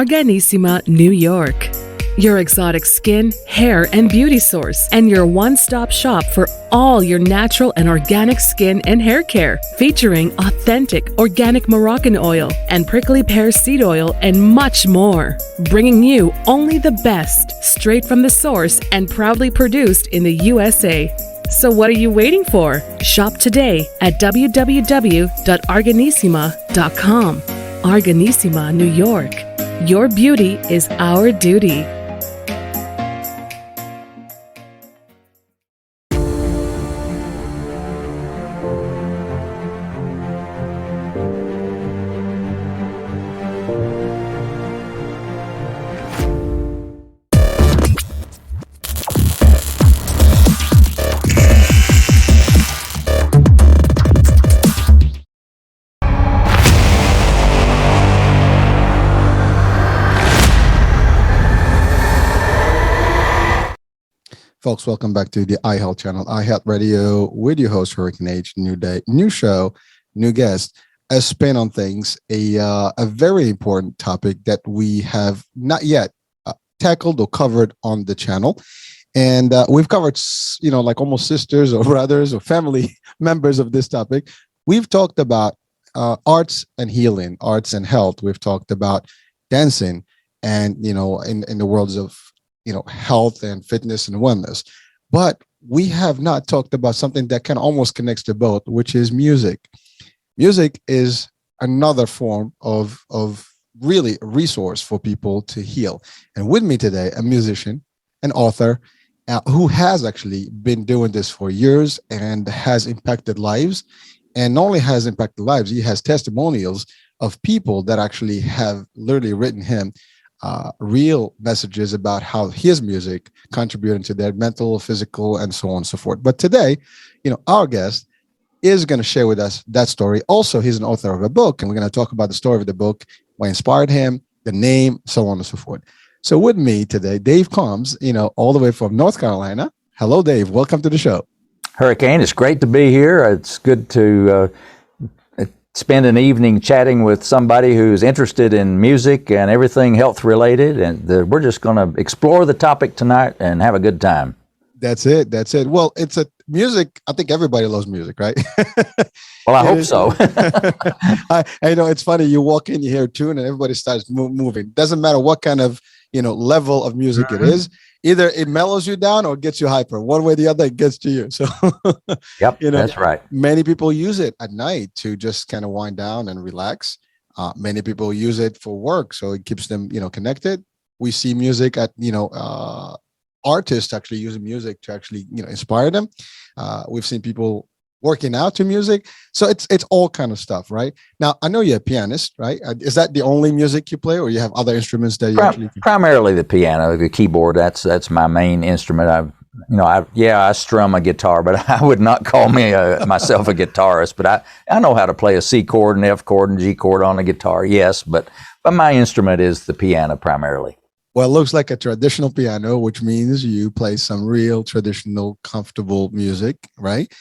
Organissima, New York. Your exotic skin, hair, and beauty source, and your one-stop shop for all your natural and organic skin and hair care, featuring authentic organic Moroccan oil and prickly pear seed oil and much more. Bringing you only the best, straight from the source and proudly produced in the USA. So what are you waiting for? Shop today at www.organissima.com. Organissima, New York. Your beauty is our duty. Folks, welcome back to the iHealth channel, iHealth Radio, with your host, Hurricane H. New day, new show, new guest, a spin on things, a very important topic that we have not yet tackled or covered on the channel. And we've covered, like almost sisters or brothers or family members of this topic. We've talked about arts and healing, arts and health. We've talked about dancing and, in the worlds of health and fitness and wellness. But we have not talked about something that can almost connects to both, which is music. Music is another form of really a resource for people to heal. And with me today, a musician, an author, who has actually been doing this for years and has impacted lives. And not only has impacted lives, he has testimonials of people that actually have literally written him real messages about how his music contributed to their mental, physical, and so on and so forth. But today, our guest is going to share with us that story. Also, he's an author of a book, and we're going to talk about the story of the book, what inspired him, the name, so on and so forth. So with me today, Dave Combs, all the way from North Carolina. Hello, Dave. Welcome to the show. Hurricane, it's great to be here. It's good to spend an evening chatting with somebody who's interested in music and everything health related, and we're just going to explore the topic tonight and have a good time. That's it. Well, it's a music. I think everybody loves music, right? Well, I hope so. I know it's funny. You walk in, you hear a tune, and everybody starts moving. Doesn't matter what kind of level of music it is. Either it mellows you down or gets you hyper. One way or the other, it gets to you. So, yep, that's right. Many people use it at night to just kind of wind down and relax. Many people use it for work, so it keeps them, connected. We see music at, artists actually using music to actually, inspire them. We've seen people working out to music. So it's all kind of stuff, right? Now, I know you're a pianist, right? Is that the only music you play, or you have other instruments that you actually play? Primarily the piano, the keyboard. That's my main instrument. I strum a guitar, but I would not call myself a guitarist. But I know how to play a C chord, an F chord, and G chord on a guitar. Yes, but my instrument is the piano primarily. Well, it looks like a traditional piano, which means you play some real traditional, comfortable music, right?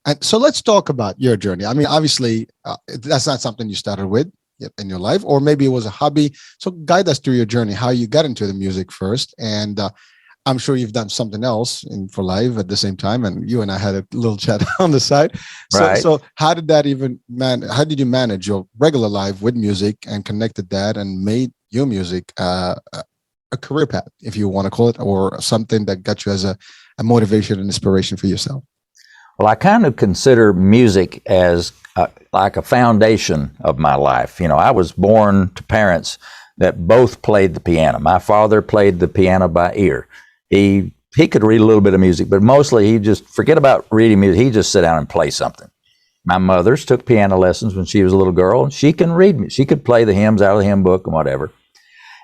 And so let's talk about your journey. I mean, obviously, that's not something you started with in your life, or maybe it was a hobby. So guide us through your journey, how you got into the music first. And I'm sure you've done something else for life at the same time. And you and I had a little chat on the side. Right. So how did that how did you manage your regular life with music and connected that and made your music a career path, if you want to call it, or something that got you as a motivation and inspiration for yourself? Well, I kind of consider music as like a foundation of my life. I was born to parents that both played the piano. My father played the piano by ear. He could read a little bit of music, but mostly he just forget about reading music. He just sit down and play something. My mother's took piano lessons when she was a little girl, and she can read. She could play the hymns out of the hymn book and whatever.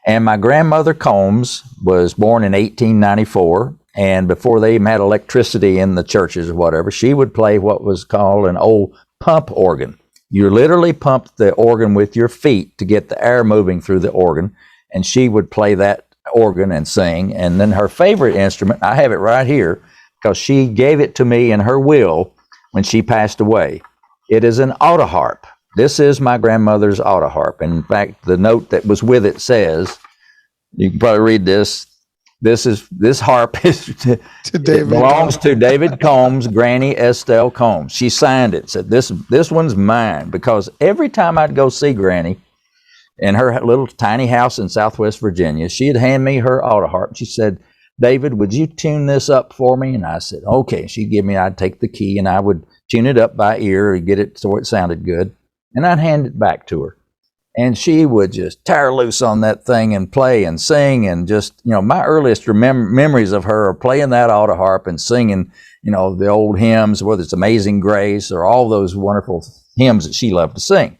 And my grandmother Combs was born in 1894. And before they even had electricity in the churches or whatever, she would play what was called an old pump organ. You literally pumped the organ with your feet to get the air moving through the organ, and she would play that organ and sing. And then her favorite instrument, I have it right here, because she gave it to me in her will when she passed away. It is an autoharp. This is my grandmother's autoharp. And in fact, the note that was with it says, You can probably read this. This harp is To it David. belongs to David Combs, Granny Estelle Combs. She signed it, said this one's mine, because every time I'd go see Granny in her little tiny house in Southwest Virginia, she'd hand me her auto harp. She said, David, would you tune this up for me? And I said, okay. She'd give me, I'd take the key and I would tune it up by ear and get it so it sounded good. And I'd hand it back to her. And she would just tear loose on that thing and play and sing. And just, my earliest memories of her are playing that auto harp and singing, the old hymns, whether it's Amazing Grace or all those wonderful hymns that she loved to sing.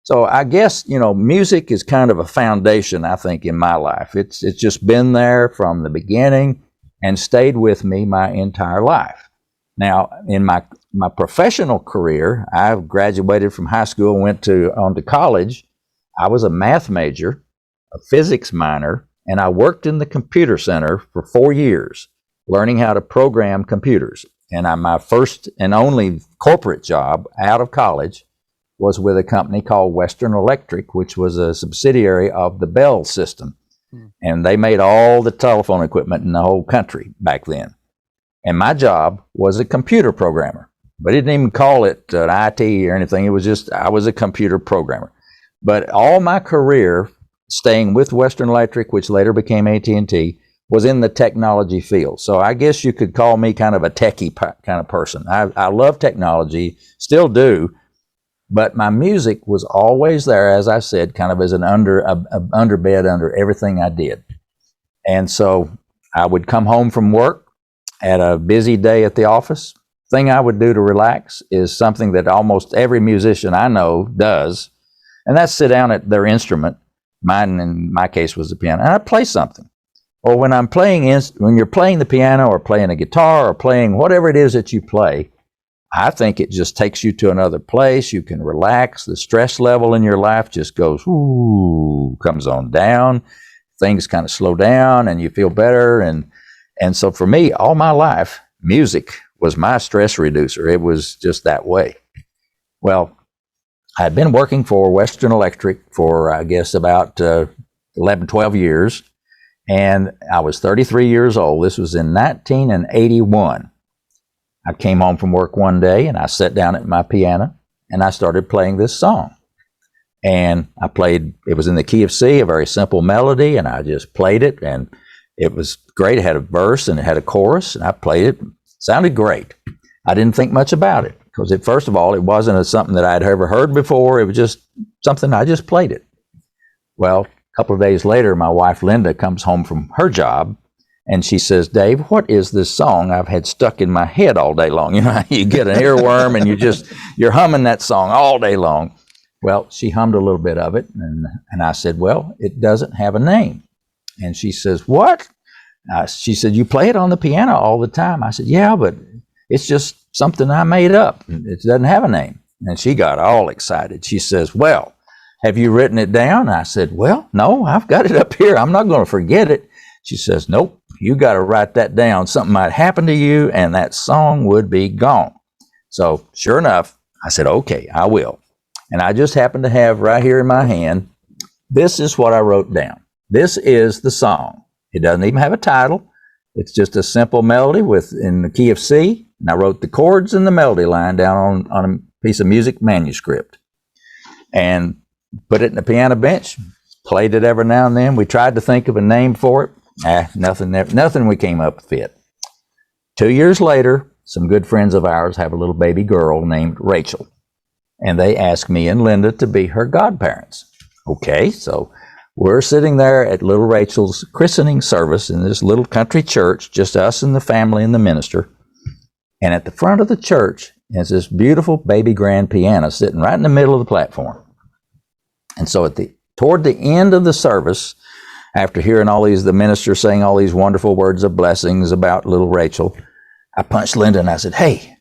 So I guess, music is kind of a foundation, I think, in my life. It's just been there from the beginning and stayed with me my entire life. Now, in my professional career, I graduated from high school and went on to college. I was a math major, a physics minor, and I worked in the computer center for 4 years, learning how to program computers. And my first and only corporate job out of college was with a company called Western Electric, which was a subsidiary of the Bell system. And they made all the telephone equipment in the whole country back then. And my job was a computer programmer. But they didn't even call it an IT or anything. It was just, I was a computer programmer. But all my career, staying with Western Electric, which later became AT&T, was in the technology field. So I guess you could call me kind of a techie kind of person. I love technology, still do, but my music was always there, as I said, kind of as an underbed under everything I did. And so I would come home from work at a busy day at the office. Thing I would do to relax is something that almost every musician I know does, and that's sit down at their instrument. Mine, in my case, was the piano, and I play something. Or when you're playing the piano or playing a guitar or playing whatever it is that you play, I think it just takes you to another place. You can relax. The stress level in your life just goes, comes on down. Things kind of slow down and you feel better. And so for me, all my life, music was my stress reducer. It was just that way. Well, I'd been working for Western Electric for, I guess, about 11, 12 years. And I was 33 years old. This was in 1981. I came home from work one day and I sat down at my piano and I started playing this song. And I played, it was in the key of C, a very simple melody, and I just played it, and it was great. It had a verse and it had a chorus, and I played it. It sounded great. I didn't think much about it because, first of all, it wasn't something that I'd ever heard before. It was just something, I just played it. Well, a couple of days later, my wife Linda comes home from her job, and she says, Dave, what is this song I've had stuck in my head all day long? You know, you get an earworm and you're humming that song all day long. Well, she hummed a little bit of it, and I said, well, it doesn't have a name. And she says, what? She said, you play it on the piano all the time. I said, yeah, but it's just something I made up. It doesn't have a name. And she got all excited. She says, well, have you written it down? I said, well, no, I've got it up here. I'm not going to forget it. She says, nope, you got to write that down. Something might happen to you, and that song would be gone. So sure enough, I said, okay, I will. And I just happened to have right here in my hand, this is what I wrote down. This is the song. It doesn't even have a title. It's just a simple melody in the key of C. And I wrote the chords and the melody line down on a piece of music manuscript and put it in the piano bench, played it every now and then. We tried to think of a name for it. Nothing we came up with. 2 years later, some good friends of ours have a little baby girl named Rachel. And they asked me and Linda to be her godparents. Okay, so we're sitting there at little Rachel's christening service in this little country church, just us and the family and the minister. And at the front of the church is this beautiful baby grand piano sitting right in the middle of the platform. And so toward the end of the service, after hearing the minister saying all these wonderful words of blessings about little Rachel, I punched Linda and I said, hey,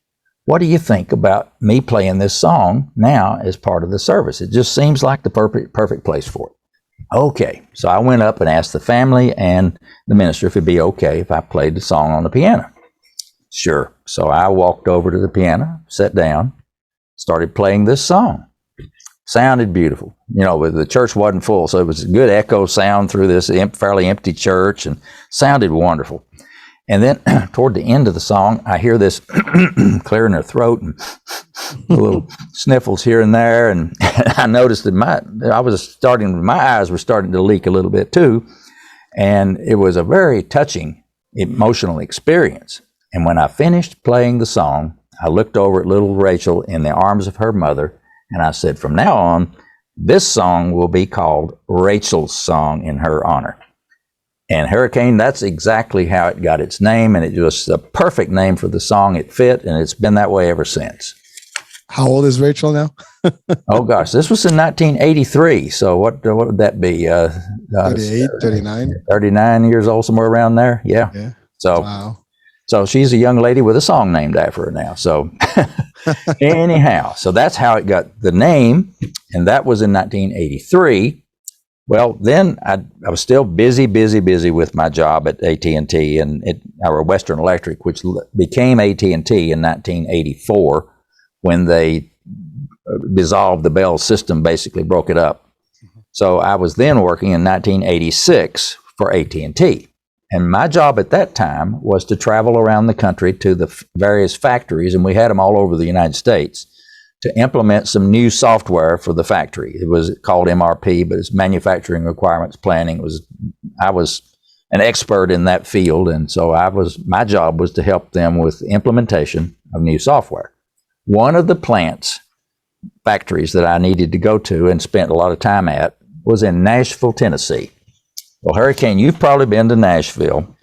what do you think about me playing this song now as part of the service? It just seems like the perfect place for it. Okay, so I went up and asked the family and the minister if it'd be okay if I played the song on the piano. Sure. So I walked over to the piano, sat down, started playing this song. Sounded beautiful. The church wasn't full, so it was a good echo sound through this fairly empty church, and sounded wonderful. And then toward the end of the song, I hear this clearing their throat and little sniffles here and there, and I noticed that my eyes were starting to leak a little bit too, and it was a very touching, emotional experience. And when I finished playing the song, I looked over at little Rachel in the arms of her mother, and I said, from now on, this song will be called Rachel's Song in her honor. And Hurricane, that's exactly how it got its name, and it was the perfect name for the song. It fit, and it's been that way ever since. How old is Rachel now? Oh, gosh, this was in 1983, so what would that be? 38, 39? 39 years old, somewhere around there, yeah. So, wow. So she's a young lady with a song named after her now. So anyhow, so that's how it got the name, and that was in 1983. Well, then I was still busy with my job at AT&T or Western Electric, which became AT&T in 1984 when they dissolved the Bell system, basically broke it up. So I was then working in 1986 for AT&T. And my job at that time was to travel around the country to the various factories, and we had them all over the United States, to implement some new software for the factory. It was called MRP, but it's Manufacturing Requirements Planning. I was an expert in that field, and so my job was to help them with implementation of new software. One of the factories that I needed to go to and spent a lot of time at was in Nashville, Tennessee. Well, Hurricane, you've probably been to Nashville.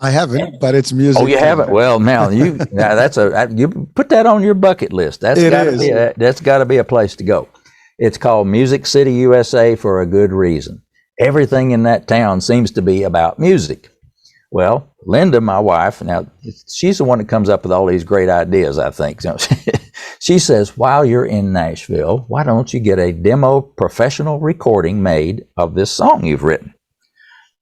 I haven't, but it's music. Oh, you haven't? Well, now you put that on your bucket list. That's got to be a place to go. It's called Music City, USA, for a good reason. Everything in that town seems to be about music. Well, Linda, my wife, now she's the one that comes up with all these great ideas, I think. She says, while you're in Nashville, why don't you get a demo professional recording made of this song you've written?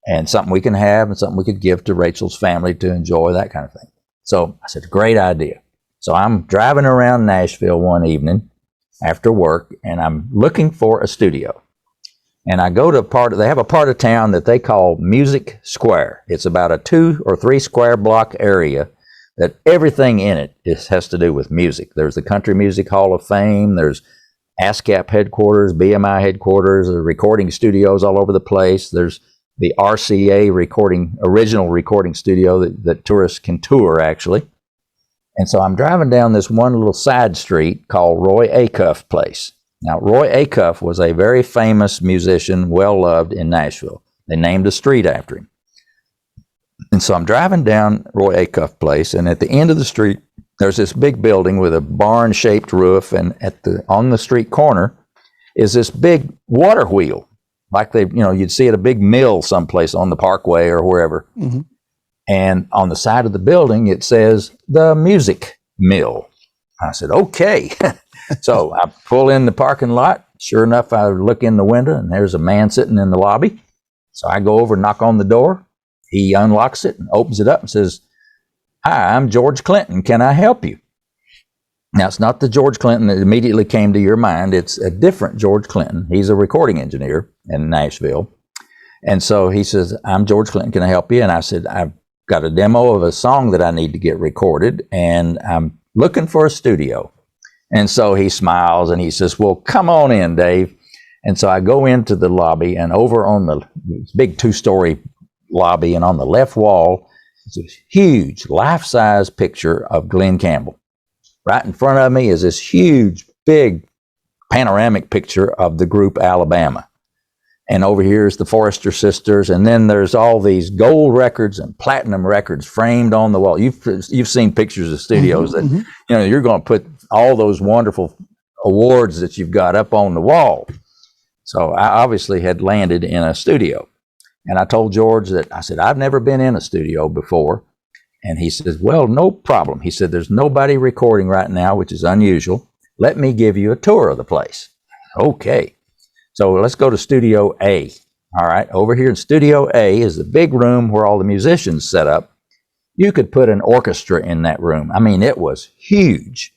And something we can have and something we could give to Rachel's family to enjoy, that kind of thing. So I said, great idea. So I'm driving around Nashville one evening after work, and I'm looking for a studio. And I go to they have a part of town that they call Music Square. It's about a 2 or 3 square block area that everything in it has to do with music. There's the Country Music Hall of Fame. There's ASCAP headquarters, BMI headquarters, recording studios all over the place. There's the RCA original recording studio that tourists can tour, actually. And so I'm driving down this one little side street called Roy Acuff Place. Now, Roy Acuff was a very famous musician, well-loved in Nashville. They named a street after him. And so I'm driving down Roy Acuff Place, and at the end of the street, there's this big building with a barn-shaped roof, and on the street corner is this big water wheel. Like you'd see at a big mill someplace on the parkway or wherever. Mm-hmm. And on the side of the building, it says, the Music Mill. I said, okay. So I pull in the parking lot. Sure enough, I look in the window, and there's a man sitting in the lobby. So I go over and knock on the door. He unlocks it and opens it up and says, hi, I'm George Clinton. Can I help you? Now, it's not the George Clinton that immediately came to your mind. It's a different George Clinton. He's a recording engineer in Nashville. And so he says, I'm George Clinton. Can I help you? And I said, I've got a demo of a song that I need to get recorded, and I'm looking for a studio. And so he smiles and he says, well, come on in, Dave. And so I go into the lobby, and over on the big 2-story lobby, and on the left wall is this huge life-size picture of Glenn Campbell. Right in front of me is this huge, big panoramic picture of the group Alabama. And over here is the Forrester Sisters. And then there's all these gold records and platinum records framed on the wall. You've seen pictures of studios that, you're going to put all those wonderful awards that you've got up on the wall. So I obviously had landed in a studio. And I told George I said, I've never been in a studio before. And he says, well, no problem. He said, there's nobody recording right now, which is unusual. Let me give you a tour of the place. Okay. So let's go to Studio A. All right. Over here in Studio A is the big room where all the musicians set up. You could put an orchestra in that room. I mean, it was huge.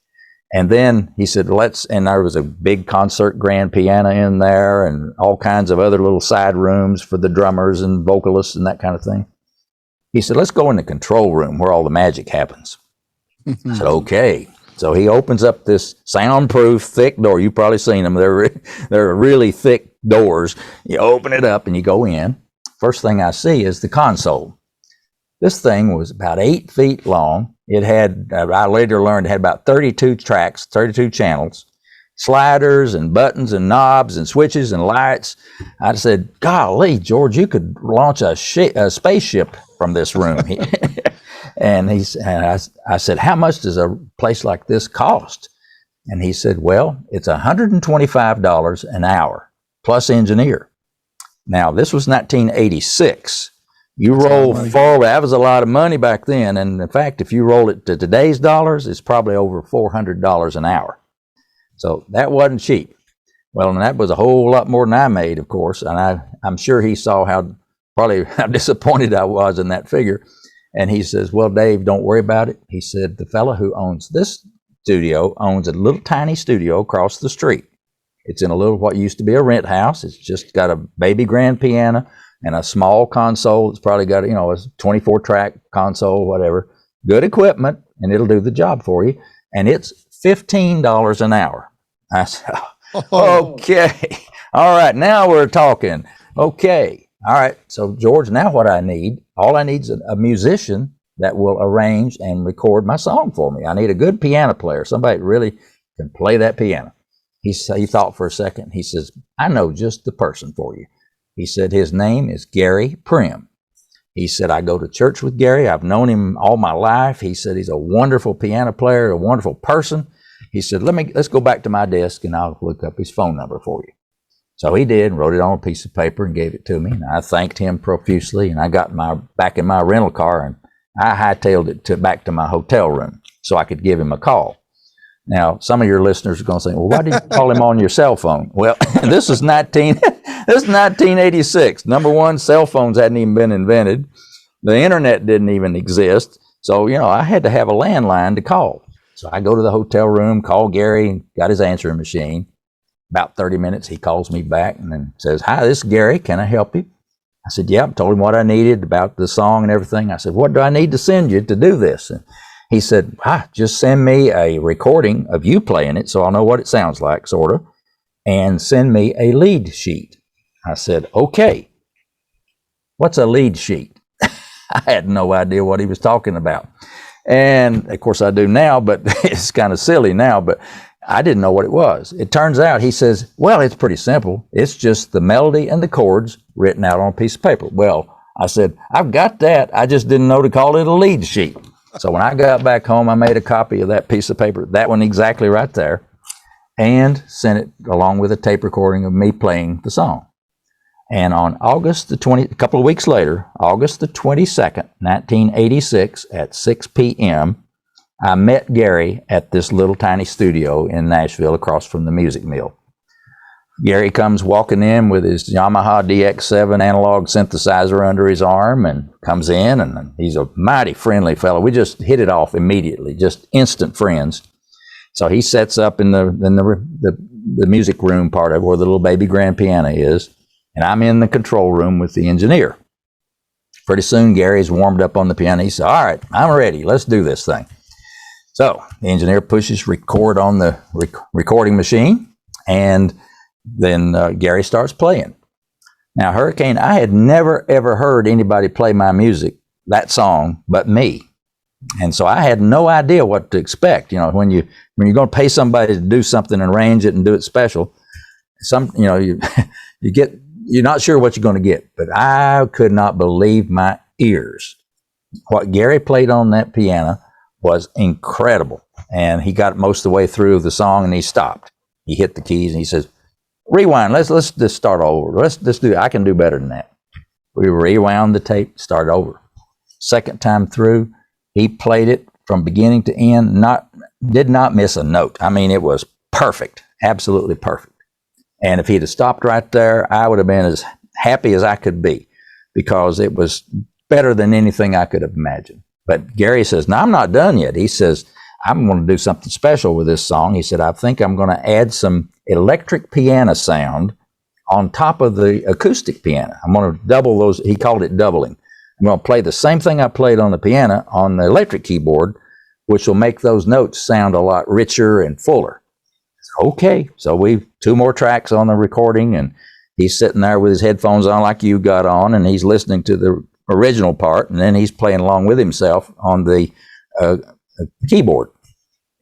And then he said, and there was a big concert grand piano in there and all kinds of other little side rooms for the drummers and vocalists and that kind of thing. He said, let's go in the control room where all the magic happens. I said, okay. So he opens up this soundproof, thick door. You've probably seen them. They're really thick doors. You open it up and you go in. First thing I see is the console. This thing was about 8 feet long. It had, I later learned, it had about 32 tracks, 32 channels, sliders and buttons and knobs and switches and lights. I said, golly, George, you could launch a spaceship from this room. And I said, how much does a place like this cost? And he said, well, it's $125 an hour plus engineer. Now, this was 1986. You roll forward, that was a lot of money back then. And in fact, if you roll it to today's dollars, it's probably over $400 an hour. So that wasn't cheap. Well, and that was a whole lot more than I made, of course. And I'm sure he saw how disappointed I was in that figure. And he says, well, Dave, don't worry about it. He said, the fellow who owns this studio owns a little tiny studio across the street. It's in a little, what used to be a rent house. It's just got a baby grand piano and a small console. It's probably got, a 24-track console, whatever. Good equipment, and it'll do the job for you. And it's $15 an hour. I said, okay. All right, now we're talking. Okay. All right. So, George, now what all I need is a musician that will arrange and record my song for me. I need a good piano player, somebody that really can play that piano. He thought for a second. He says, I know just the person for you. He said, his name is Gary Prim. He said, I go to church with Gary. I've known him all my life. He said, he's a wonderful piano player, a wonderful person. He said, let's go back to my desk and I'll look up his phone number for you. So he did, wrote it on a piece of paper and gave it to me. And I thanked him profusely, and I got back in my rental car and I hightailed it back to my hotel room so I could give him a call. Now, some of your listeners are going to say, well, why did you call him on your cell phone? Well, this is 1986. Number one, cell phones hadn't even been invented. The internet didn't even exist. So, I had to have a landline to call. So I go to the hotel room, call Gary, got his answering machine. About 30 minutes, he calls me back and then says, hi, this is Gary. Can I help you? I said, yeah. I told him what I needed about the song and everything. I said, what do I need to send you to do this? And he said, just send me a recording of you playing it so I'll know what it sounds like, sort of, and send me a lead sheet. I said, okay. What's a lead sheet? I had no idea what he was talking about. And, of course, I do now, but it's kind of silly now, but I didn't know what it was. It turns out, he says, well, it's pretty simple. It's just the melody and the chords written out on a piece of paper. Well, I said, I've got that. I just didn't know to call it a lead sheet. So when I got back home, I made a copy of that piece of paper, that one exactly right there, and sent it along with a tape recording of me playing the song. And on August the 20th, a couple of weeks later, August the 22nd, 1986, at 6 p.m., I met Gary at this little tiny studio in Nashville across from the Music Mill. Gary comes walking in with his Yamaha DX7 analog synthesizer under his arm and comes in, and he's a mighty friendly fellow. We just hit it off immediately, just instant friends. So he sets up in the music room part of where the little baby grand piano is, and I'm in the control room with the engineer. Pretty soon, Gary's warmed up on the piano. He said, all right, I'm ready. Let's do this thing. So the engineer pushes record on the recording machine, and then Gary starts playing. Now, Hurricane, I had never, ever heard anybody play my music, that song, but me. And so I had no idea what to expect. When you're going to pay somebody to do something and arrange it and do it special, you're not sure what you're going to get. But I could not believe my ears. What Gary played on that piano was incredible. And he got most of the way through the song and he stopped. He hit the keys and he says, rewind, let's just start over. Let's do it. I can do better than that. We rewound the tape, started over. Second time through, he played it from beginning to end, did not miss a note. I mean, it was perfect, absolutely perfect. And if he'd have stopped right there, I would have been as happy as I could be because it was better than anything I could have imagined. But Gary says, no, I'm not done yet. He says, I'm going to do something special with this song. He said, I think I'm going to add some electric piano sound on top of the acoustic piano. I'm going to double those. He called it doubling. I'm going to play the same thing I played on the piano on the electric keyboard, which will make those notes sound a lot richer and fuller. Okay, so we 2 more tracks on the recording, and he's sitting there with his headphones on like you got on, and he's listening to the original part, and then he's playing along with himself on the keyboard.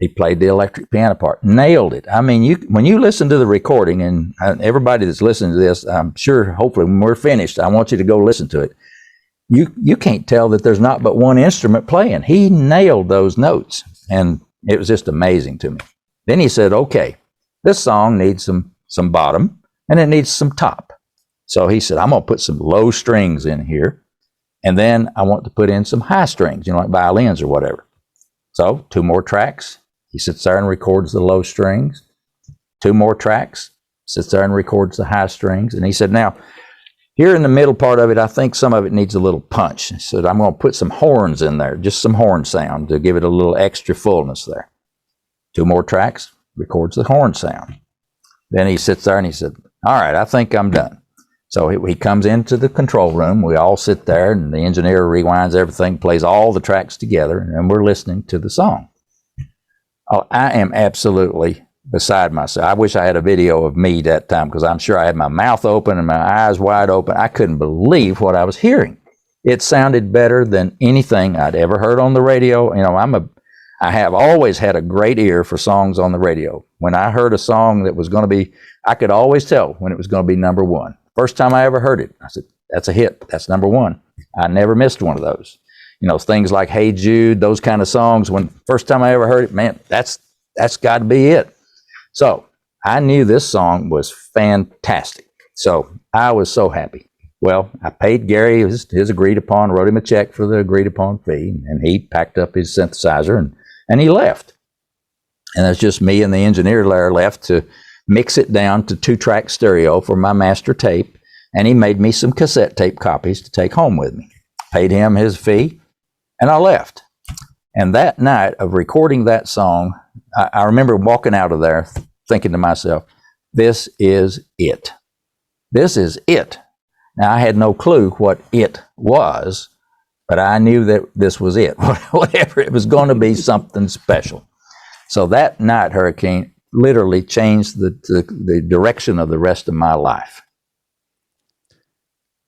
He played the electric piano part, nailed it. I mean, when you listen to the recording, and everybody that's listening to this, I'm sure, hopefully, when we're finished, I want you to go listen to it. You can't tell that there's not but one instrument playing. He nailed those notes, and it was just amazing to me. Then he said, okay, this song needs some bottom, and it needs some top. So he said, I'm going to put some low strings in here, and then I want to put in some high strings, like violins or whatever. So 2 more tracks. He sits there and records the low strings. 2 more tracks. Sits there and records the high strings. And he said, now, here in the middle part of it, I think some of it needs a little punch. He said, I'm going to put some horns in there, just some horn sound to give it a little extra fullness there. 2 more tracks, records the horn sound. Then he sits there and he said, all right, I think I'm done. So he comes into the control room. We all sit there, and the engineer rewinds everything, plays all the tracks together, and we're listening to the song. Oh, I am absolutely beside myself. I wish I had a video of me that time, because I'm sure I had my mouth open and my eyes wide open. I couldn't believe what I was hearing. It sounded better than anything I'd ever heard on the radio. I have always had a great ear for songs on the radio. When I heard a song that was going to be, I could always tell when it was going to be number 1. First time I ever heard it, I said, that's a hit. That's number 1. I never missed one of those. Things like Hey Jude, those kind of songs, when first time I ever heard it, man, that's got to be it. So I knew this song was fantastic. So I was so happy. Well, I paid Gary his agreed upon, wrote him a check for the agreed upon fee, and he packed up his synthesizer and he left. And it's just me and the engineer there left to mix it down to 2-track stereo for my master tape, and he made me some cassette tape copies to take home with me. Paid him his fee, and I left. And that night of recording that song, I remember walking out of there thinking to myself, this is it. This is it. Now, I had no clue what it was, but I knew that this was it. Whatever, it was going to be something special. So that night, Hurricane, literally changed the direction of the rest of my life.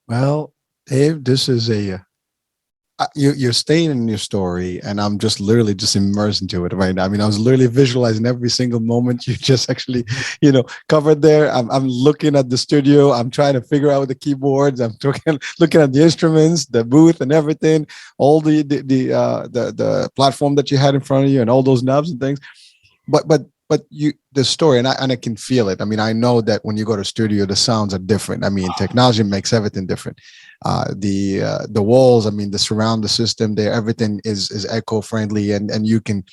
Well, Dave, this is you're staying in your story, and I'm just literally just immersed into it right now. I mean, I was literally visualizing every single moment you just actually, covered there. I'm looking at the studio. I'm trying to figure out the keyboards. I'm looking at the instruments, the booth, and everything. All the platform that you had in front of you, and all those knobs and things. But the story, and I can feel it. I mean, I know that when you go to studio, the sounds are different. I mean, technology makes everything different. The walls, I mean, the surround the system there, everything is echo friendly, and you can.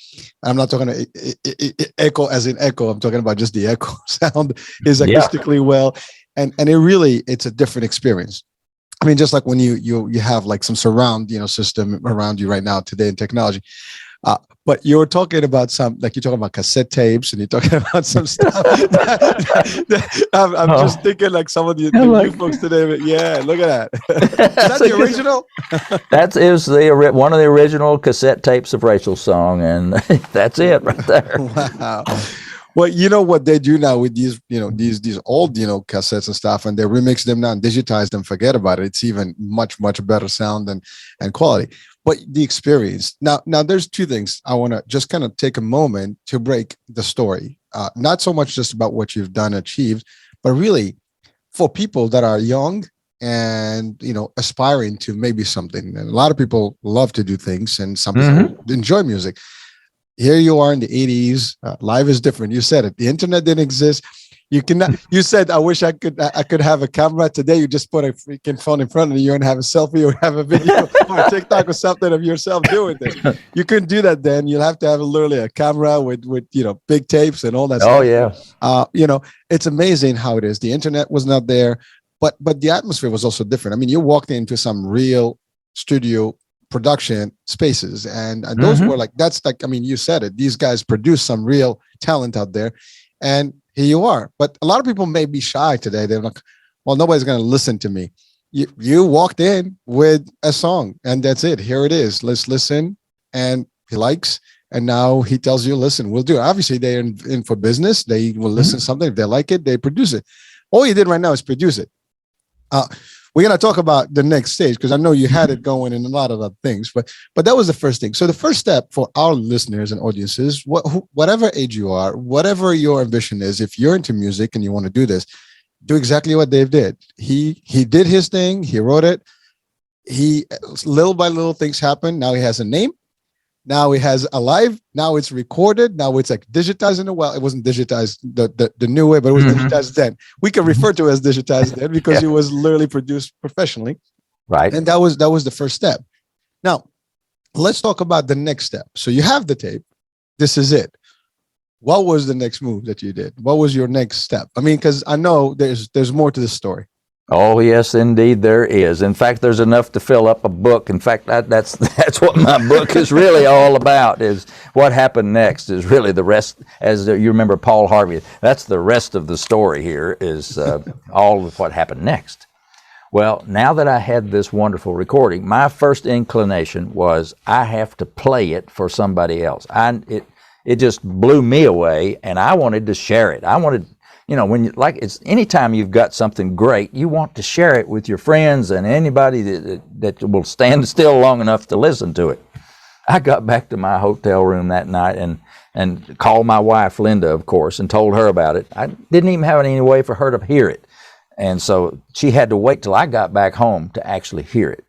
I'm not talking echo as in echo. I'm talking about just the echo sound is acoustically well, and it's a different experience. I mean, just like when you have like some surround system around you right now today in technology. But you're talking about you're talking about cassette tapes, and you're talking about some stuff. I'm just thinking like some of the new folks today. But yeah, look at that. Is that the original? It was one of the original cassette tapes of Rachel's song, and that's it right there. Wow. Well, you know what they do now with these, these old, cassettes and stuff, and they remix them now and digitize them. Forget about it. It's even much, much better sound and quality. But the experience. Now, there's 2 things. I want to just kind of take a moment to break the story. Not so much just about what you've done, achieved, but really for people that are young and, aspiring to maybe something. And a lot of people love to do things, and some people enjoy music. Here you are in the 80s. Life is different. You said it. The internet didn't exist. You cannot. You said, "I wish I could have a camera." Today, you just put a freaking phone in front of you and have a selfie or have a video or a TikTok or something of yourself doing this. You couldn't do that then. You'll have to have literally a camera with big tapes and all that. Oh stuff. Yeah. It's amazing how it is. The internet was not there, but the atmosphere was also different. I mean, you walked into some real studio production spaces, and those were like, that's like, I mean, you said it, these guys produce some real talent out there, and here you are. But a lot of people may be shy today. They're like, well, nobody's going to listen to me. You walked in with a song, and that's it. Here it is. Let's listen. And he likes, and now he tells you, listen, we'll do it. Obviously, they're in for business. They will listen to something. If they like it, they produce it. All you did right now is produce it. We're going to talk about the next stage, because I know you had it going in a lot of other things, but that was the first thing. So the first step for our listeners and audiences, whatever age you are, whatever your ambition is, if you're into music and you want to do this, do exactly what Dave did. He did his thing. He wrote it. He, little by little, things happen. Now he has a name. Now he has a live. Now it's recorded. Now it's like digitized in a well. It wasn't digitized the new way, but it was digitized then. We can refer to it as digitized then, because it was literally produced professionally. Right. And that was the first step. Now, let's talk about the next step. So you have the tape. This is it. What was the next move that you did? What was your next step? I mean, because I know there's more to this story. Oh, yes, indeed, there is. In fact, there's enough to fill up a book. In fact, that's what my book is really all about, is what happened next is really the rest. As you remember Paul Harvey, that's the rest of the story here, is all of what happened next. Well, now that I had this wonderful recording, my first inclination was I have to play it for somebody else. It just blew me away, and I wanted to share it. I wanted, when you, like, it's anytime you've got something great, you want to share it with your friends and anybody that will stand still long enough to listen to it. I got back to my hotel room that night and called my wife, Linda, of course, and told her about it. I didn't even have any way for her to hear it. And so she had to wait till I got back home to actually hear it.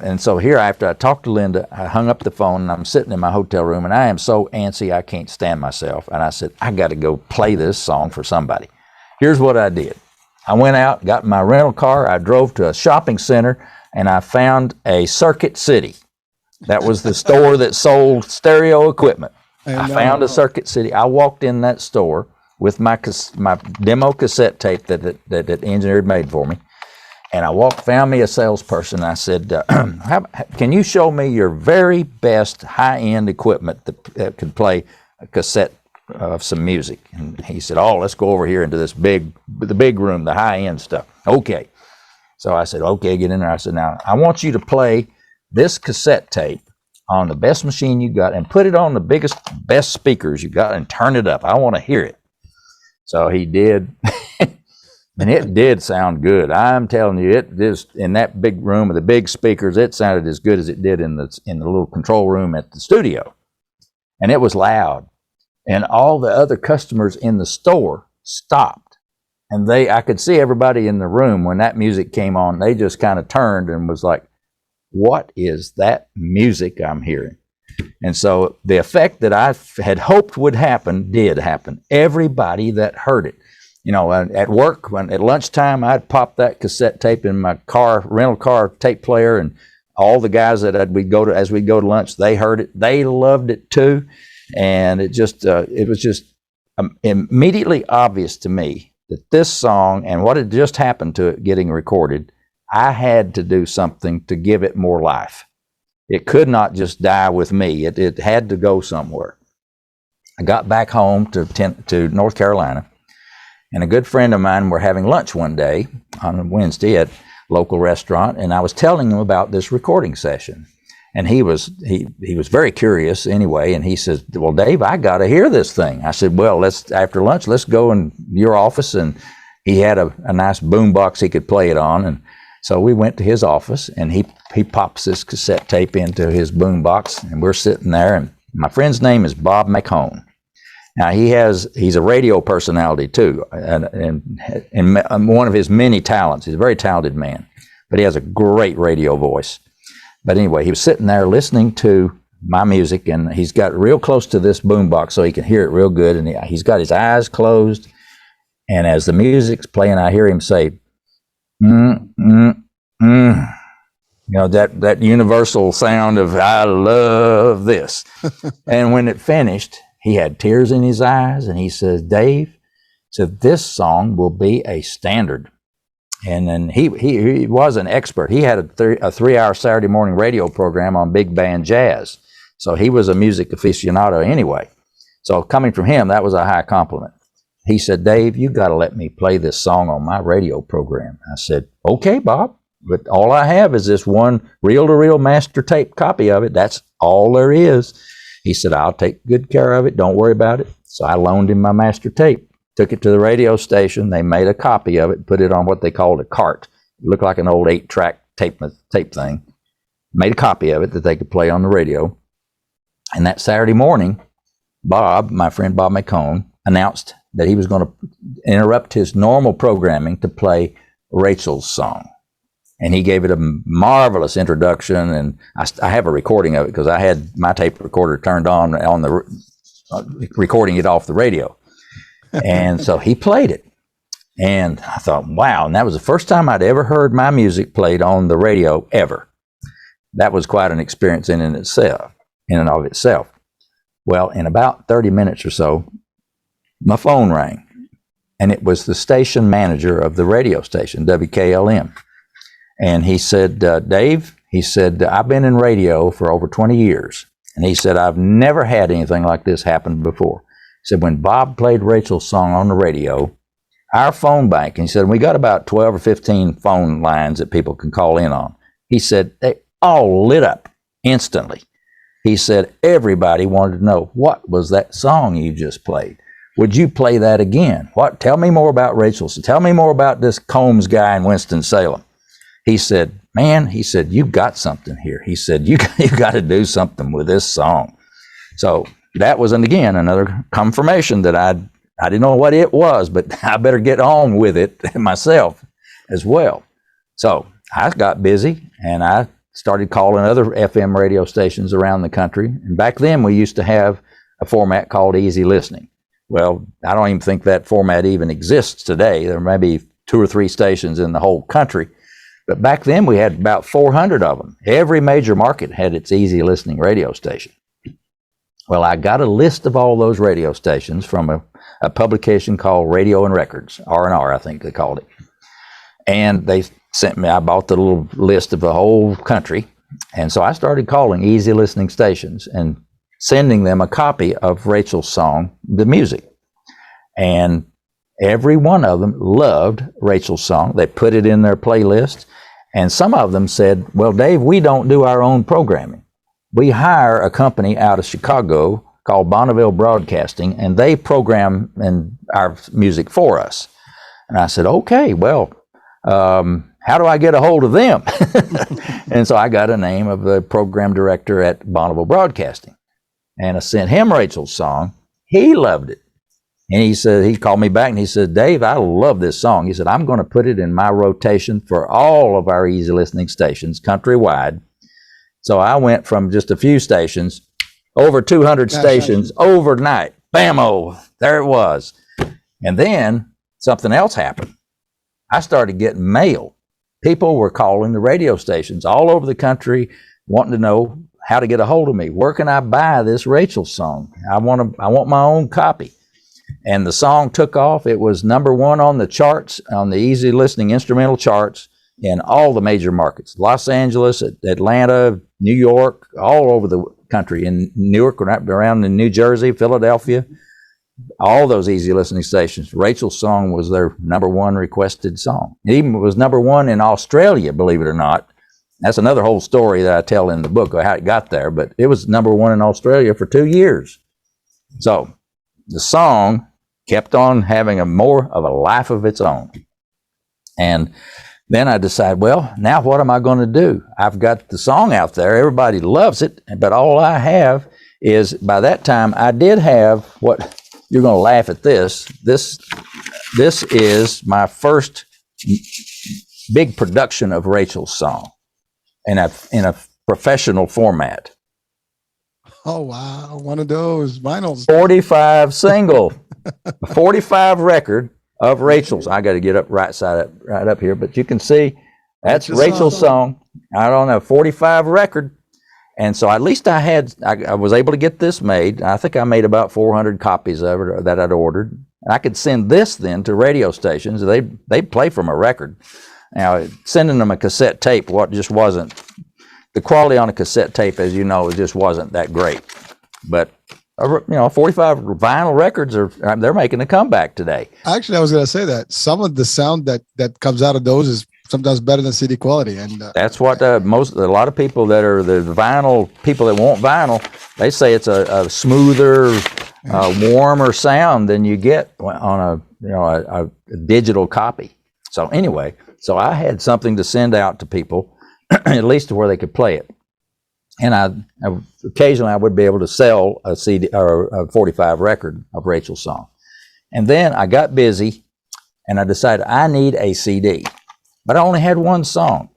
And so here, after I talked to Linda, I hung up the phone, and I'm sitting in my hotel room, and I am so antsy I can't stand myself. And I said, I got to go play this song for somebody. Here's what I did. I went out, got in my rental car, I drove to a shopping center, and I found a Circuit City. That was the store that sold stereo equipment. I found a Circuit City. I walked in that store with my demo cassette tape that the engineer made for me. And I found me a salesperson. I said, can you show me your very best high-end equipment that could play a cassette of some music? And he said, let's go over here into the big room, the high-end stuff. Okay. So I said, okay, get in there. I said, now, I want you to play this cassette tape on the best machine you got and put it on the best speakers you got and turn it up. I want to hear it. So he did. And it did sound good. I'm telling you, it just, in that big room with the big speakers, it sounded as good as it did in the little control room at the studio. And it was loud. And all the other customers in the store stopped. And I could see everybody in the room when that music came on, they just kind of turned and was like, what is that music I'm hearing? And so the effect that I had hoped would happen did happen. Everybody that heard it. At work, at lunchtime, I'd pop that cassette tape in my rental car tape player, and all the guys that as we go to lunch, they heard it. They loved it too, and it was just immediately obvious to me that this song and what had just happened to it getting recorded, I had to do something to give it more life. It could not just die with me. It had to go somewhere. I got back home to North Carolina. And a good friend of mine were having lunch one day on a Wednesday at a local restaurant, and I was telling him about this recording session. And he was very curious anyway, and he says, well, Dave, I got to hear this thing. I said, well, after lunch, let's go in your office. And he had a nice boom box he could play it on. And so we went to his office, and he pops this cassette tape into his boom box, and we're sitting there. And my friend's name is Bob McHone. Now he's a radio personality too, and one of his many talents. He's a very talented man, but he has a great radio voice. But anyway, he was sitting there listening to my music, and he's got real close to this boombox so he can hear it real good. And he's got his eyes closed, and as the music's playing, I hear him say, that universal sound of "I love this." And when it finished, he had tears in his eyes, and he says, Dave, this song will be a standard. And then he was an expert. He had a 3-hour Saturday morning radio program on big band jazz. So he was a music aficionado anyway. So coming from him, that was a high compliment. He said, Dave, you got to let me play this song on my radio program. I said, okay, Bob, but all I have is this one reel-to-reel master tape copy of it. That's all there is. He said, I'll take good care of it. Don't worry about it. So I loaned him my master tape. Took it to the radio station. They made a copy of it, put it on what they called a cart. It looked like an old 8-track tape thing. Made a copy of it that they could play on the radio. And that Saturday morning, Bob, my friend Bob McCone, announced that he was going to interrupt his normal programming to play Rachel's song. And he gave it a marvelous introduction. And I have a recording of it because I had my tape recorder turned on the recording it off the radio. And so he played it. And I thought, wow. And that was the first time I'd ever heard my music played on the radio ever. That was quite an experience in and of itself. Well, in about 30 minutes or so, my phone rang. And it was the station manager of the radio station, WKLM. And he said, Dave, he said, I've been in radio for over 20 years. And he said, I've never had anything like this happen before. He said, when Bob played Rachel's song on the radio, our phone bank, and he said, we got about 12 or 15 phone lines that people can call in on. He said, they all lit up instantly. He said, everybody wanted to know, what was that song you just played? Would you play that again? What? Tell me more about Rachel's. Tell me more about this Combs guy in Winston-Salem. He said, man, he said, you got something here. He said, you got to do something with this song. So that was, and again, another confirmation that I didn't know what it was, but I better get on with it myself as well. So I got busy and I started calling other FM radio stations around the country. And back then we used to have a format called easy listening. Well, I don't even think that format even exists today. There may be 2 or 3 stations in the whole country. But back then we had about 400 of them. Every major market had its easy listening radio station. Well, I got a list of all those radio stations from a publication called Radio and Records, R&R, I think they called it. And they sent me, I bought the little list of the whole country. And so I started calling easy listening stations and sending them a copy of Rachel's song, the music. And every one of them loved Rachel's song. They put it in their playlist. And some of them said, well, Dave, we don't do our own programming. We hire a company out of Chicago called Bonneville Broadcasting, and they program our music for us. And I said, okay, well, how do I get a hold of them? And so I got a name of the program director at Bonneville Broadcasting. And I sent him Rachel's song. He loved it. And he said, he called me back and he said, Dave, I love this song. He said, I'm going to put it in my rotation for all of our easy listening stations countrywide. So I went from just a few stations, over 200 stations overnight. Bam-o, there it was. And then something else happened. I started getting mail. People were calling the radio stations all over the country wanting to know how to get a hold of me. Where can I buy this Rachel song? I want my own copy. And the song took off. It was #1 on the charts, on the easy listening instrumental charts in all the major markets. Los Angeles, Atlanta, New York, all over the country. In Newark, around in New Jersey, Philadelphia, all those easy listening stations. Rachel's song was their #1 requested song. It even was #1 in Australia, believe it or not. That's another whole story that I tell in the book of how it got there, but it was #1 in Australia for 2 years. So the song kept on having more of a life of its own. And then I decided, well, now what am I going to do? I've got the song out there. Everybody loves it. But all I have is, by that time, I did have what, you're going to laugh at this. This is my first big production of Rachel's song in a professional format. Oh, wow. One of those vinyls. 45 single, 45 record of Rachel's. I got to get up right up here, but you can see that's Rachel's song. I don't know, 45 record. And so at least I was able to get this made. I think I made about 400 copies of it that I'd ordered. And I could send this then to radio stations. They'd play from a record. Now, sending them a cassette tape, just wasn't, the quality on a cassette tape, as you know, just wasn't that great. But, 45 vinyl records, they're making a comeback today. Actually, I was going to say that some of the sound that comes out of those is sometimes better than CD quality. And that's what a lot of people that are the vinyl, people that want vinyl, they say it's a smoother, warmer sound than you get on a digital copy. So anyway, I had something to send out to people, at least to where they could play it. And occasionally I would be able to sell a CD or a 45 record of Rachel's song. And then I got busy and I decided I need a CD, but I only had one song.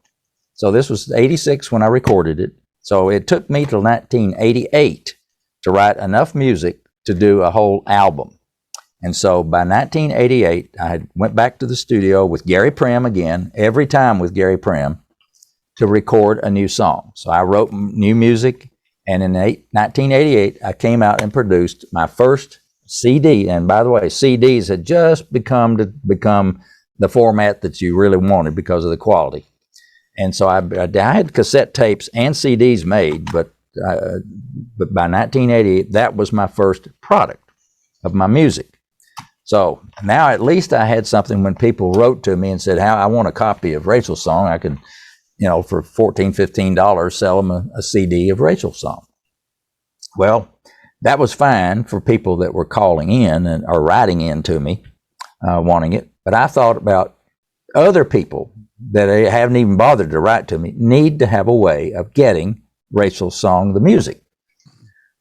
So this was 86 when I recorded it. So it took me till 1988 to write enough music to do a whole album. And so by 1988, I went back to the studio with Gary Prim again, every time with Gary Prim, to record a new song. So I wrote new music, and in 1988, I came out and produced my first CD. And by the way, CDs had just become the format that you really wanted because of the quality. And so I had cassette tapes and CDs made, but by 1988, that was my first product of my music. So now at least I had something when people wrote to me and said, I want a copy of Rachel's song. I could, for $14, $15, sell them a CD of Rachel's song. Well, that was fine for people that were calling in or writing in to me wanting it. But I thought about other people that haven't even bothered to write to me need to have a way of getting Rachel's song, the music.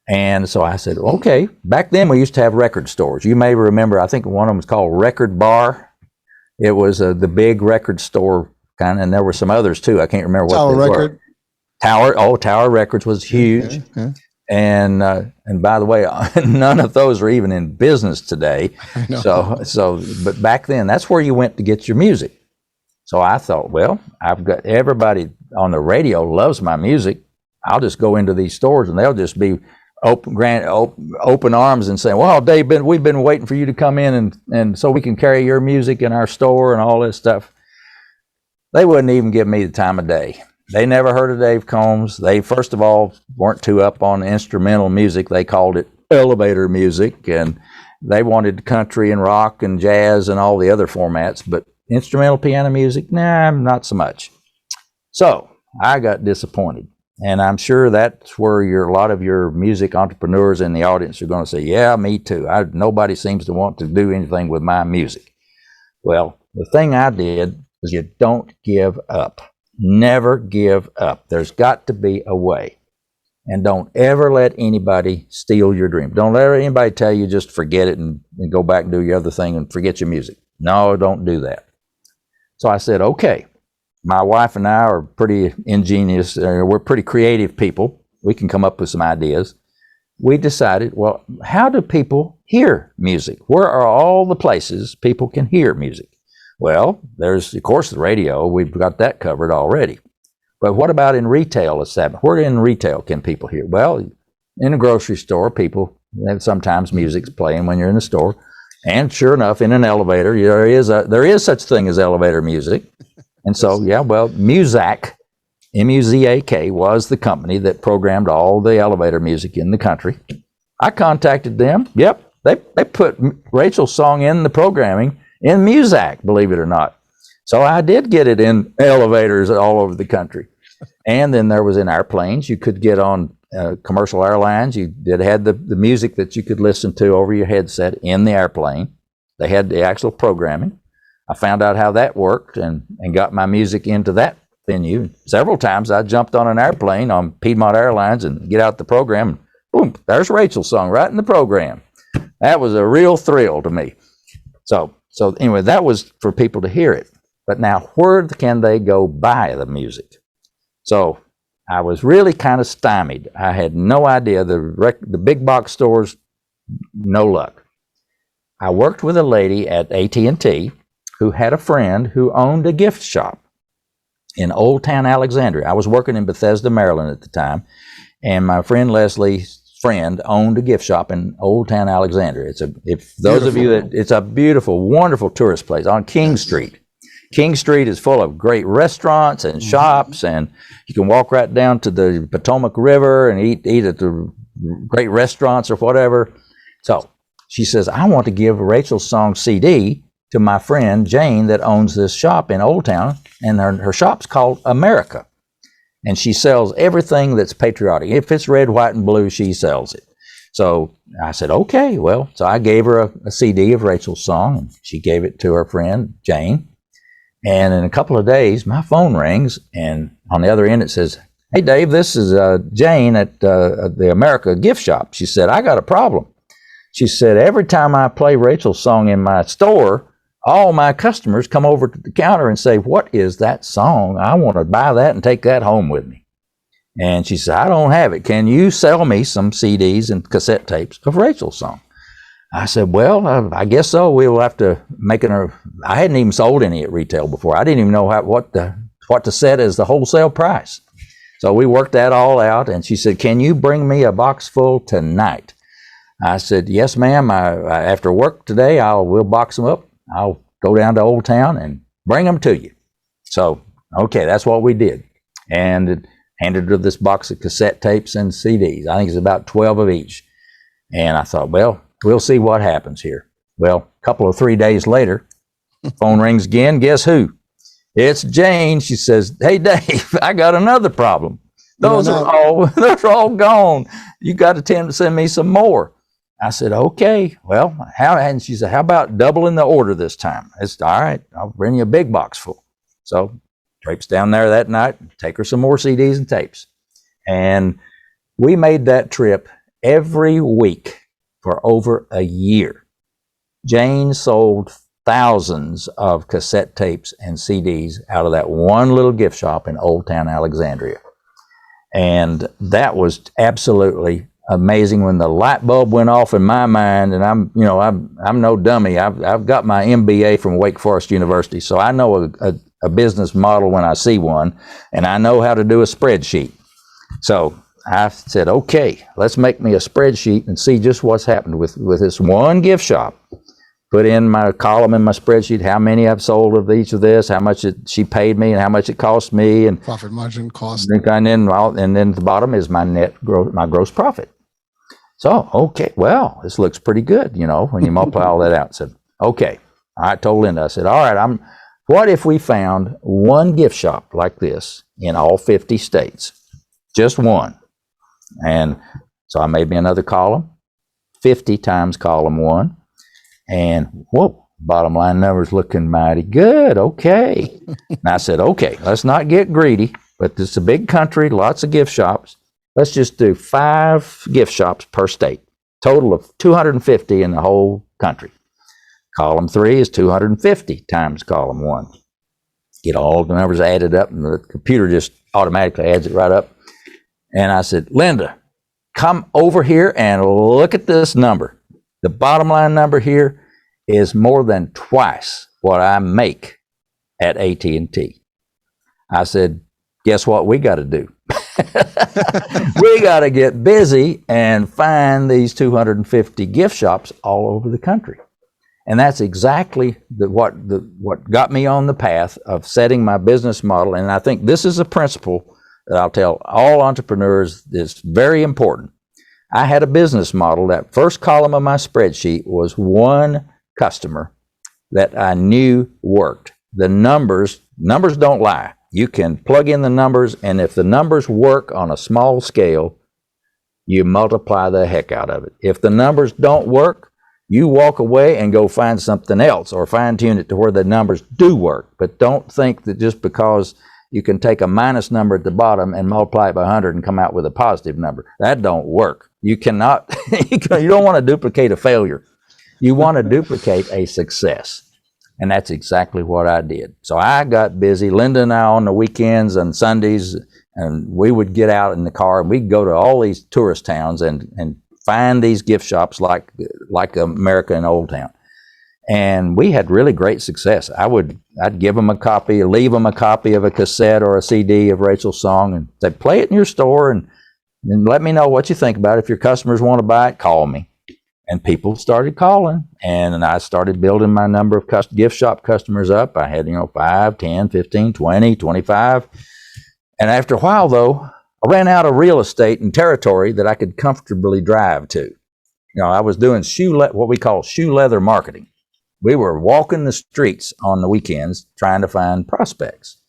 And so I said, okay. Back then we used to have record stores. You may remember, I think one of them was called Record Bar. It was the big record store kind of, and there were some others too. I can't remember what Tower they Record. were. Tower Records was huge. Okay. And by the way, none of those are even in business today. But back then, that's where you went to get your music. So I thought, well, I've got everybody on the radio loves my music. I'll just go into these stores and they'll just be open arms and saying, well, Dave, we've been waiting for you to come in and so we can carry your music in our store and all this stuff. They wouldn't even give me the time of day. They never heard of Dave Combs. They, first of all, weren't too up on instrumental music. They called it elevator music, and they wanted country and rock and jazz and all the other formats, but instrumental piano music, not so much. So I got disappointed, and I'm sure that's where a lot of your music entrepreneurs in the audience are going to say, yeah, me too. Nobody seems to want to do anything with my music. Well, the thing I did was you don't give up. Never give up. There's got to be a way. And don't ever let anybody steal your dream. Don't let anybody tell you just forget it and go back and do your other thing and forget your music. No, don't do that. So I said, okay, my wife and I are pretty ingenious. We're pretty creative people. We can come up with some ideas. We decided, well, how do people hear music? Where are all the places people can hear music? Well, there's, of course, the radio. We've got that covered already. But what about in retail establishment? Where in retail can people hear? Well, in a grocery store, sometimes music's playing when you're in the store. And sure enough, in an elevator, there is such thing as elevator music. And so, Muzak, M-U-Z-A-K, was the company that programmed all the elevator music in the country. I contacted them. Yep, they put Rachel's song in the programming in Muzak, believe it or not. So I did get it in elevators all over the country. And then there was in airplanes. You could get on commercial airlines. You had the music that you could listen to over your headset in the airplane. They had the actual programming. I found out how that worked and got my music into that venue. Several times I jumped on an airplane on Piedmont Airlines and get out the program, and boom, there's Rachel's song right in the program. That was a real thrill to me. So anyway, that was for people to hear it. But now, where can they go buy the music? So I was really kind of stymied. I had no idea. The big box stores, no luck. I worked with a lady at AT&T who had a friend who owned a gift shop in Old Town Alexandria. I was working in Bethesda, Maryland at the time, and my friend Leslie's friend owned a gift shop in Old Town Alexandria. It's a beautiful, wonderful tourist place on King Street. King Street is full of great restaurants and shops, and you can walk right down to the Potomac River and eat at the great restaurants or whatever. So she says, I want to give Rachel's song CD to my friend Jane that owns this shop in Old Town, and her shop's called America. And she sells everything that's patriotic. If it's red, white, and blue, she sells it. So I said, okay, well, so I gave her a CD of Rachel's song, and she gave it to her friend Jane. And in a couple of days, my phone rings, and on the other end it says, hey, Dave, this is Jane at the America gift shop. She said, I got a problem. She said, every time I play Rachel's song in my store, all my customers come over to the counter and say, what is that song? I want to buy that and take that home with me. And she said, I don't have it. Can you sell me some CDs and cassette tapes of Rachel's song? I said, well, I guess so. We'll have to make I hadn't even sold any at retail before. I didn't even know what to set as the wholesale price. So we worked that all out, and she said, can you bring me a box full tonight? I said, yes, ma'am. After work today, we'll box them up. I'll go down to Old Town and bring them to you. So, okay, that's what we did. And handed her this box of cassette tapes and CDs. I think it's about 12 of each. And I thought, well, we'll see what happens here. Well, a couple of 3 days later, phone rings again. Guess who? It's Jane. She says, hey, Dave, I got another problem. Those are all gone. You got to send me some more. I said, okay, well, and she said, how about doubling the order this time? It's all right. I'll bring you a big box full. So traipsed down there that night, take her some more CDs and tapes. And we made that trip every week for over a year. Jane sold thousands of cassette tapes and CDs out of that one little gift shop in Old Town, Alexandria. And that was absolutely amazing when the light bulb went off in my mind. And I'm no dummy. I've got my MBA from Wake Forest University, so I know a business model when I see one, and I know how to do a spreadsheet. So I said, okay, let's make me a spreadsheet and see just what's happened with this one gift shop. Put in my column in my spreadsheet how many I've sold of each of this, how much she paid me, and how much it cost me, and profit margin cost. And then at the bottom is my gross profit. So, okay, well, this looks pretty good, when you multiply all that out. I said, okay. I told Linda, I said, all right, what if we found one gift shop like this in all 50 states? Just one. And so I made me another column, 50 times column 1. And whoa, bottom line numbers looking mighty good. Okay. And I said, okay, let's not get greedy, but this is a big country, lots of gift shops. Let's just do 5 gift shops per state, total of 250 in the whole country. Column 3 is 250 times column 1. Get all the numbers added up, and the computer just automatically adds it right up. And I said, Linda, come over here and look at this number. The bottom line number here is more than twice what I make at AT&T. I said, guess what we got to do? We got to get busy and find these 250 gift shops all over the country. And that's exactly what got me on the path of setting my business model. And I think this is a principle that I'll tell all entrepreneurs is very important. I had a business model. That first column of my spreadsheet was one customer that I knew worked. The numbers don't lie. You can plug in the numbers, and if the numbers work on a small scale, you multiply the heck out of it. If the numbers don't work, you walk away and go find something else or fine-tune it to where the numbers do work. But don't think that just because you can take a minus number at the bottom and multiply it by 100 and come out with a positive number. That don't work. You cannot, you don't want to duplicate a failure. You want to duplicate a success. And that's exactly what I did. So I got busy. Linda and I on the weekends and Sundays, and we would get out in the car and we'd go to all these tourist towns and find these gift shops like America in Old Town. And we had really great success. I'd give them a copy, leave them a copy of a cassette or a CD of Rachel's song, and say, play it in your store and let me know what you think about it. If your customers want to buy it, call me. And people started calling, and I started building my number of gift shop customers up. I had, 5, 10, 15, 20, 25. And after a while, though, I ran out of real estate and territory that I could comfortably drive to. I was doing what we call shoe leather marketing. We were walking the streets on the weekends trying to find prospects.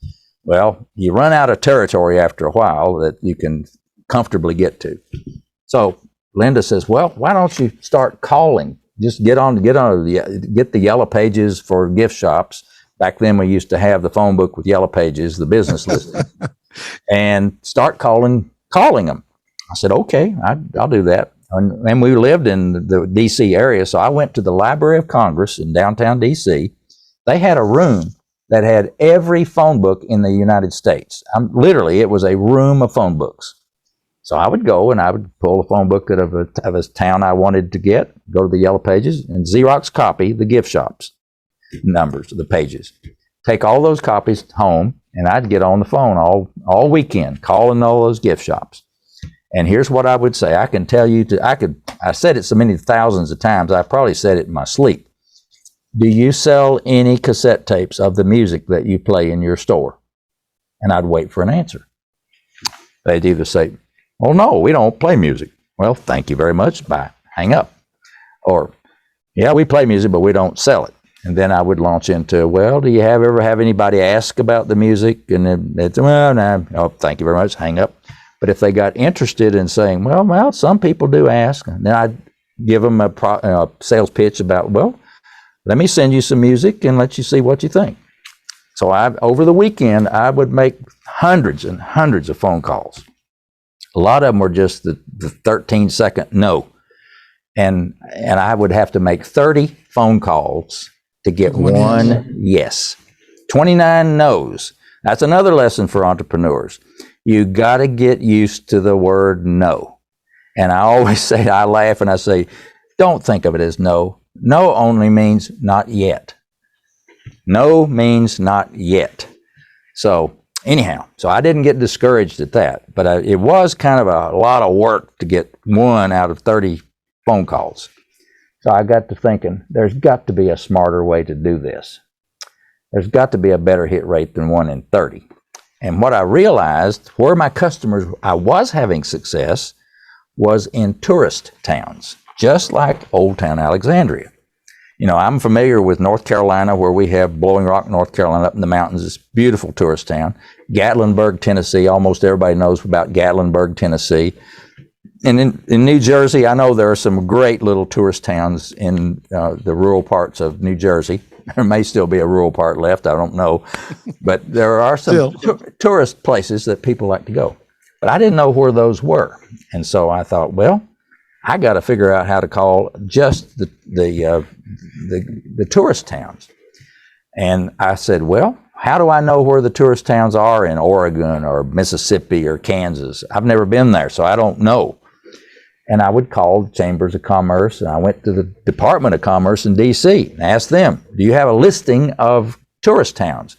Well, you run out of territory after a while that you can comfortably get to. So Linda says, well, why don't you start calling? Just get the yellow pages for gift shops. Back then we used to have the phone book with yellow pages, the business list, and start calling them. I said, okay, I'll do that. And we lived in the D.C. area, so I went to the Library of Congress in downtown D.C. They had a room that had every phone book in the United States. Literally, it was a room of phone books. So I would go and I would pull a phone book of a town I wanted to get, go to the yellow pages, and Xerox copy the gift shops numbers, the pages. Take all those copies home, and I'd get on the phone all weekend, calling all those gift shops. And here's what I would say. I can tell you, I said it so many thousands of times, I probably said it in my sleep. Do you sell any cassette tapes of the music that you play in your store? And I'd wait for an answer. They'd either say, well, no, we don't play music. Well, thank you very much. Bye. Hang up. Or, yeah, we play music, but we don't sell it. And then I would launch into, well, do you ever have anybody ask about the music? And then it's, well, no, oh, thank you very much. Hang up. But if they got interested in saying, well, some people do ask, and then I'd give them a sales pitch about, well, let me send you some music and let you see what you think. So over the weekend, I would make hundreds and hundreds of phone calls. A lot of them were just the 13-second no. And I would have to make 30 phone calls to get one yes. 29 no's. That's another lesson for entrepreneurs. You got to get used to the word no. And I always say, I laugh and I say, don't think of it as no. No only means not yet. No means not yet. So anyhow, so I didn't get discouraged at that, but it was kind of a lot of work to get one out of 30 phone calls. So I got to thinking, there's got to be a smarter way to do this. There's got to be a better hit rate than 1 in 30. And what I realized, where my customers, I was having success, was in tourist towns, just like Old Town Alexandria. I'm familiar with North Carolina, where we have Blowing Rock, North Carolina, up in the mountains. It's a beautiful tourist town. Gatlinburg, Tennessee. Almost everybody knows about Gatlinburg, Tennessee. And in New Jersey, I know there are some great little tourist towns in the rural parts of New Jersey. There may still be a rural part left, I don't know. But there are some tourist places that people like to go. But I didn't know where those were. And so I thought, well, I got to figure out how to call just the tourist towns. And I said, well, how do I know where the tourist towns are in Oregon or Mississippi or Kansas? I've never been there, so I don't know. And I would call the Chambers of Commerce, and I went to the Department of Commerce in D.C. and asked them, do you have a listing of tourist towns?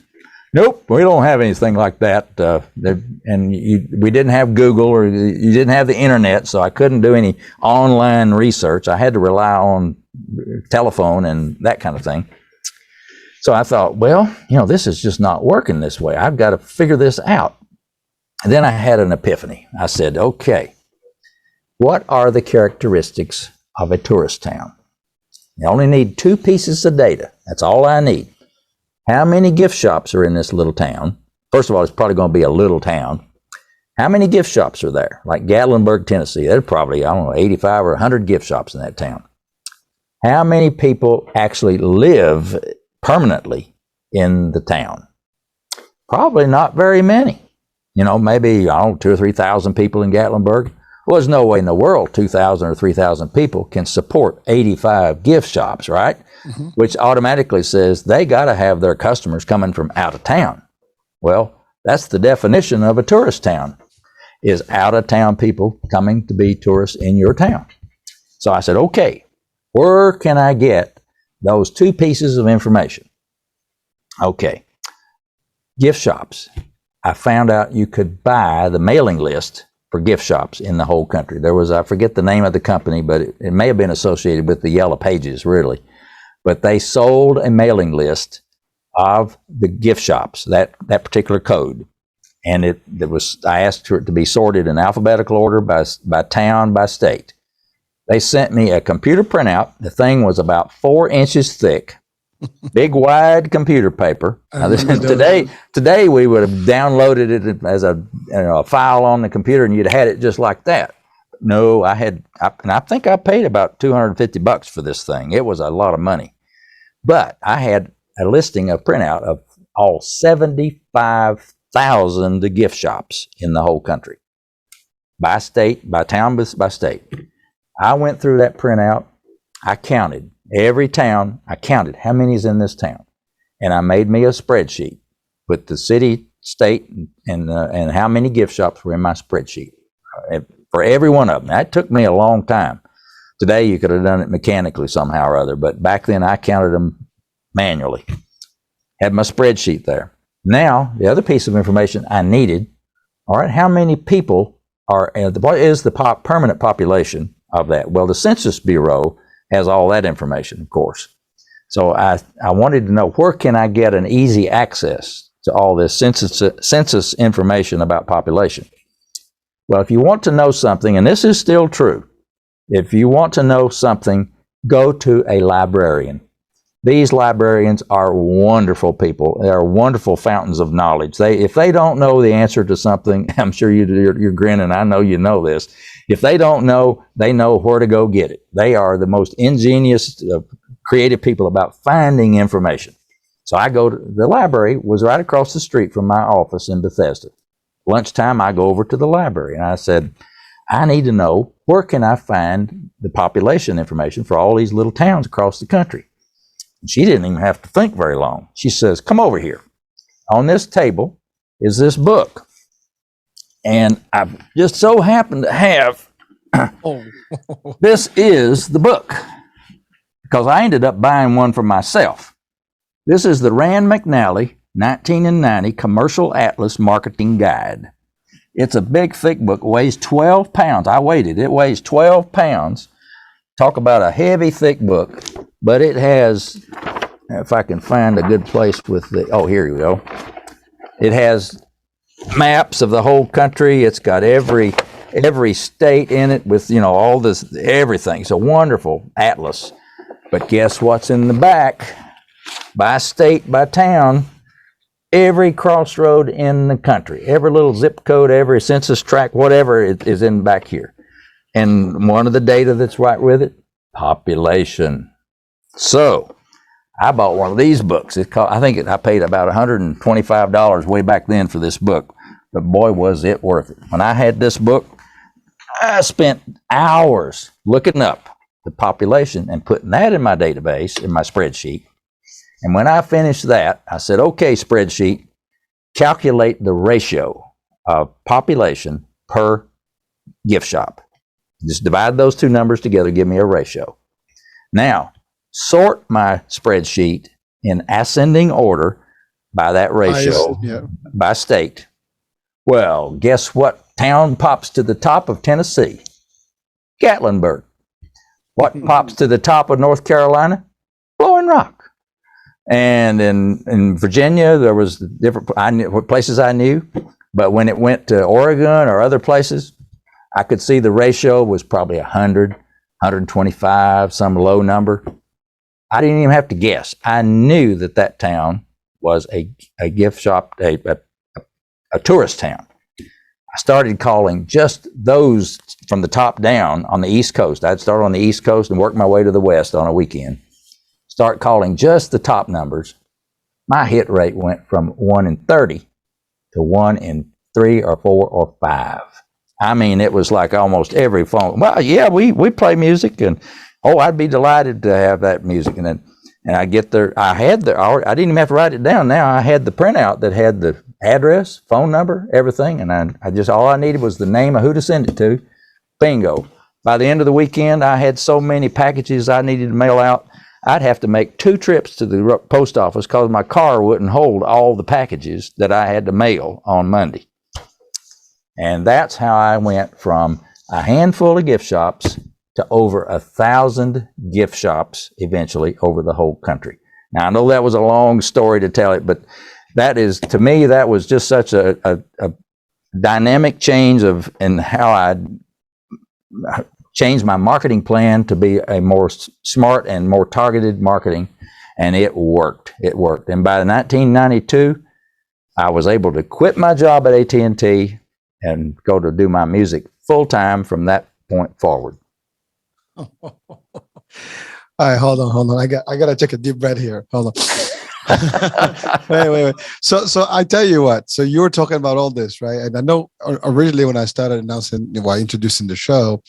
Nope, we don't have anything like that. We didn't have Google, or you didn't have the internet, so I couldn't do any online research. I had to rely on telephone and that kind of thing. So I thought, well, this is just not working this way. I've got to figure this out. And then I had an epiphany. I said, okay, what are the characteristics of a tourist town? You only need 2 pieces of data. That's all I need. How many gift shops are in this little town? First of all, it's probably going to be a little town. How many gift shops are there? Like Gatlinburg, Tennessee, there's probably, 85 or 100 gift shops in that town. How many people actually live permanently in the town? Probably not very many. Maybe, 2,000 or 3,000 people in Gatlinburg. Well, there's no way in the world 2,000 or 3,000 people can support 85 gift shops, right? Mm-hmm. Which automatically says they got to have their customers coming from out of town. Well, that's the definition of a tourist town, is out of town people coming to be tourists in your town. So I said, okay, where can I get those 2 pieces of information? Okay, gift shops. I found out you could buy the mailing list for gift shops in the whole country. There was, I forget the name of the company, but it may have been associated with the Yellow Pages, really. But they sold a mailing list of the gift shops, that particular code. And I asked for it to be sorted in alphabetical order by town, by state. They sent me a computer printout. The thing was about 4 inches thick, big wide computer paper. Now, today we would have downloaded it as a file on the computer, and you'd had it just like that. No, and I think I paid about $250 for this thing. It was a lot of money, but I had a listing of printout of all 75,000 gift shops in the whole country, by state, by town, by state. I went through that printout. I counted every town. I counted how many is in this town, and I made me a spreadsheet with the city, state, and how many gift shops were in my spreadsheet for every one of them. That took me a long time. Today you could have done it mechanically somehow or other, but back then I counted them manually. Had my spreadsheet there. Now the other piece of information I needed. All right, how many people what is the permanent population of that? Well, the Census Bureau has all that information, of course. So I wanted to know, where can I get an easy access to all this census information about population? Well, if you want to know something, and this is still true, if you want to know something, go to a librarian. These librarians are wonderful people. They are wonderful fountains of knowledge. If they don't know the answer to something, I'm sure you're grinning, I know you know this. If they don't know, they know where to go get it. They are the most ingenious, creative people about finding information. So the library was right across the street from my office in Bethesda. Lunchtime, I go over to the library, and I said, I need to know, where can I find the population information for all these little towns across the country? She didn't even have to think very long. She says, come over here. On this table is this book. And I just so happen to have, this is the book, because I ended up buying one for myself. This is the Rand McNally 1990 Commercial Atlas Marketing Guide. It's a big, thick book, weighs 12 pounds. I weighed it. It weighs 12 pounds. Talk about a heavy, thick book. But it has, if I can find a good place with here you go. It has maps of the whole country. It's got every state in it with, all this, everything. It's a wonderful atlas. But guess what's in the back? By state, by town, every crossroad in the country, every little zip code, every census tract, whatever is in back here. And one of the data that's right with it, population. So I bought one of these books. I think I paid about $125 way back then for this book, but boy, was it worth it. When I had this book, I spent hours looking up the population and putting that in my database, in my spreadsheet. And when I finished that, I said, okay, spreadsheet, calculate the ratio of population per gift shop. Just divide those two numbers together, give me a ratio. Now, sort my spreadsheet in ascending order by that ratio, by state. Well, guess what town pops to the top of Tennessee? Gatlinburg. What pops to the top of North Carolina? Blowing Rock. And in Virginia, there was different places I knew, but when it went to Oregon or other places, I could see the ratio was probably 100, 125, some low number. I didn't even have to guess. I knew that town was a gift shop, a tourist town. I started calling just those from the top down on the East Coast. I'd start on the East Coast and work my way to the West on a weekend. Start calling just the top numbers. My hit rate went from 1 in 30 to 1 in 3 or 4 or 5. I mean, it was like almost every phone. Well, yeah, we play music, and I'd be delighted to have that music. And I get there. I didn't even have to write it down. Now I had the printout that had the address, phone number, everything, and I just, all I needed was the name of who to send it to. Bingo. By the end of the weekend, I had so many packages I needed to mail out. I'd have to make 2 trips to the post office because my car wouldn't hold all the packages that I had to mail on Monday. And that's how I went from a handful of gift shops to over 1,000 gift shops eventually over the whole country. Now, I know that was a long story to tell it, but that is, to me, that was just such a dynamic change in how I changed my marketing plan to be a more smart and more targeted marketing, and it worked. It worked. And by 1992, I was able to quit my job at AT&T and go to do my music full time from that point forward. All right, hold on. I gotta take a deep breath here. Hold on. wait. So I tell you what. So you were talking about all this, right? And I know originally when I started introducing the show,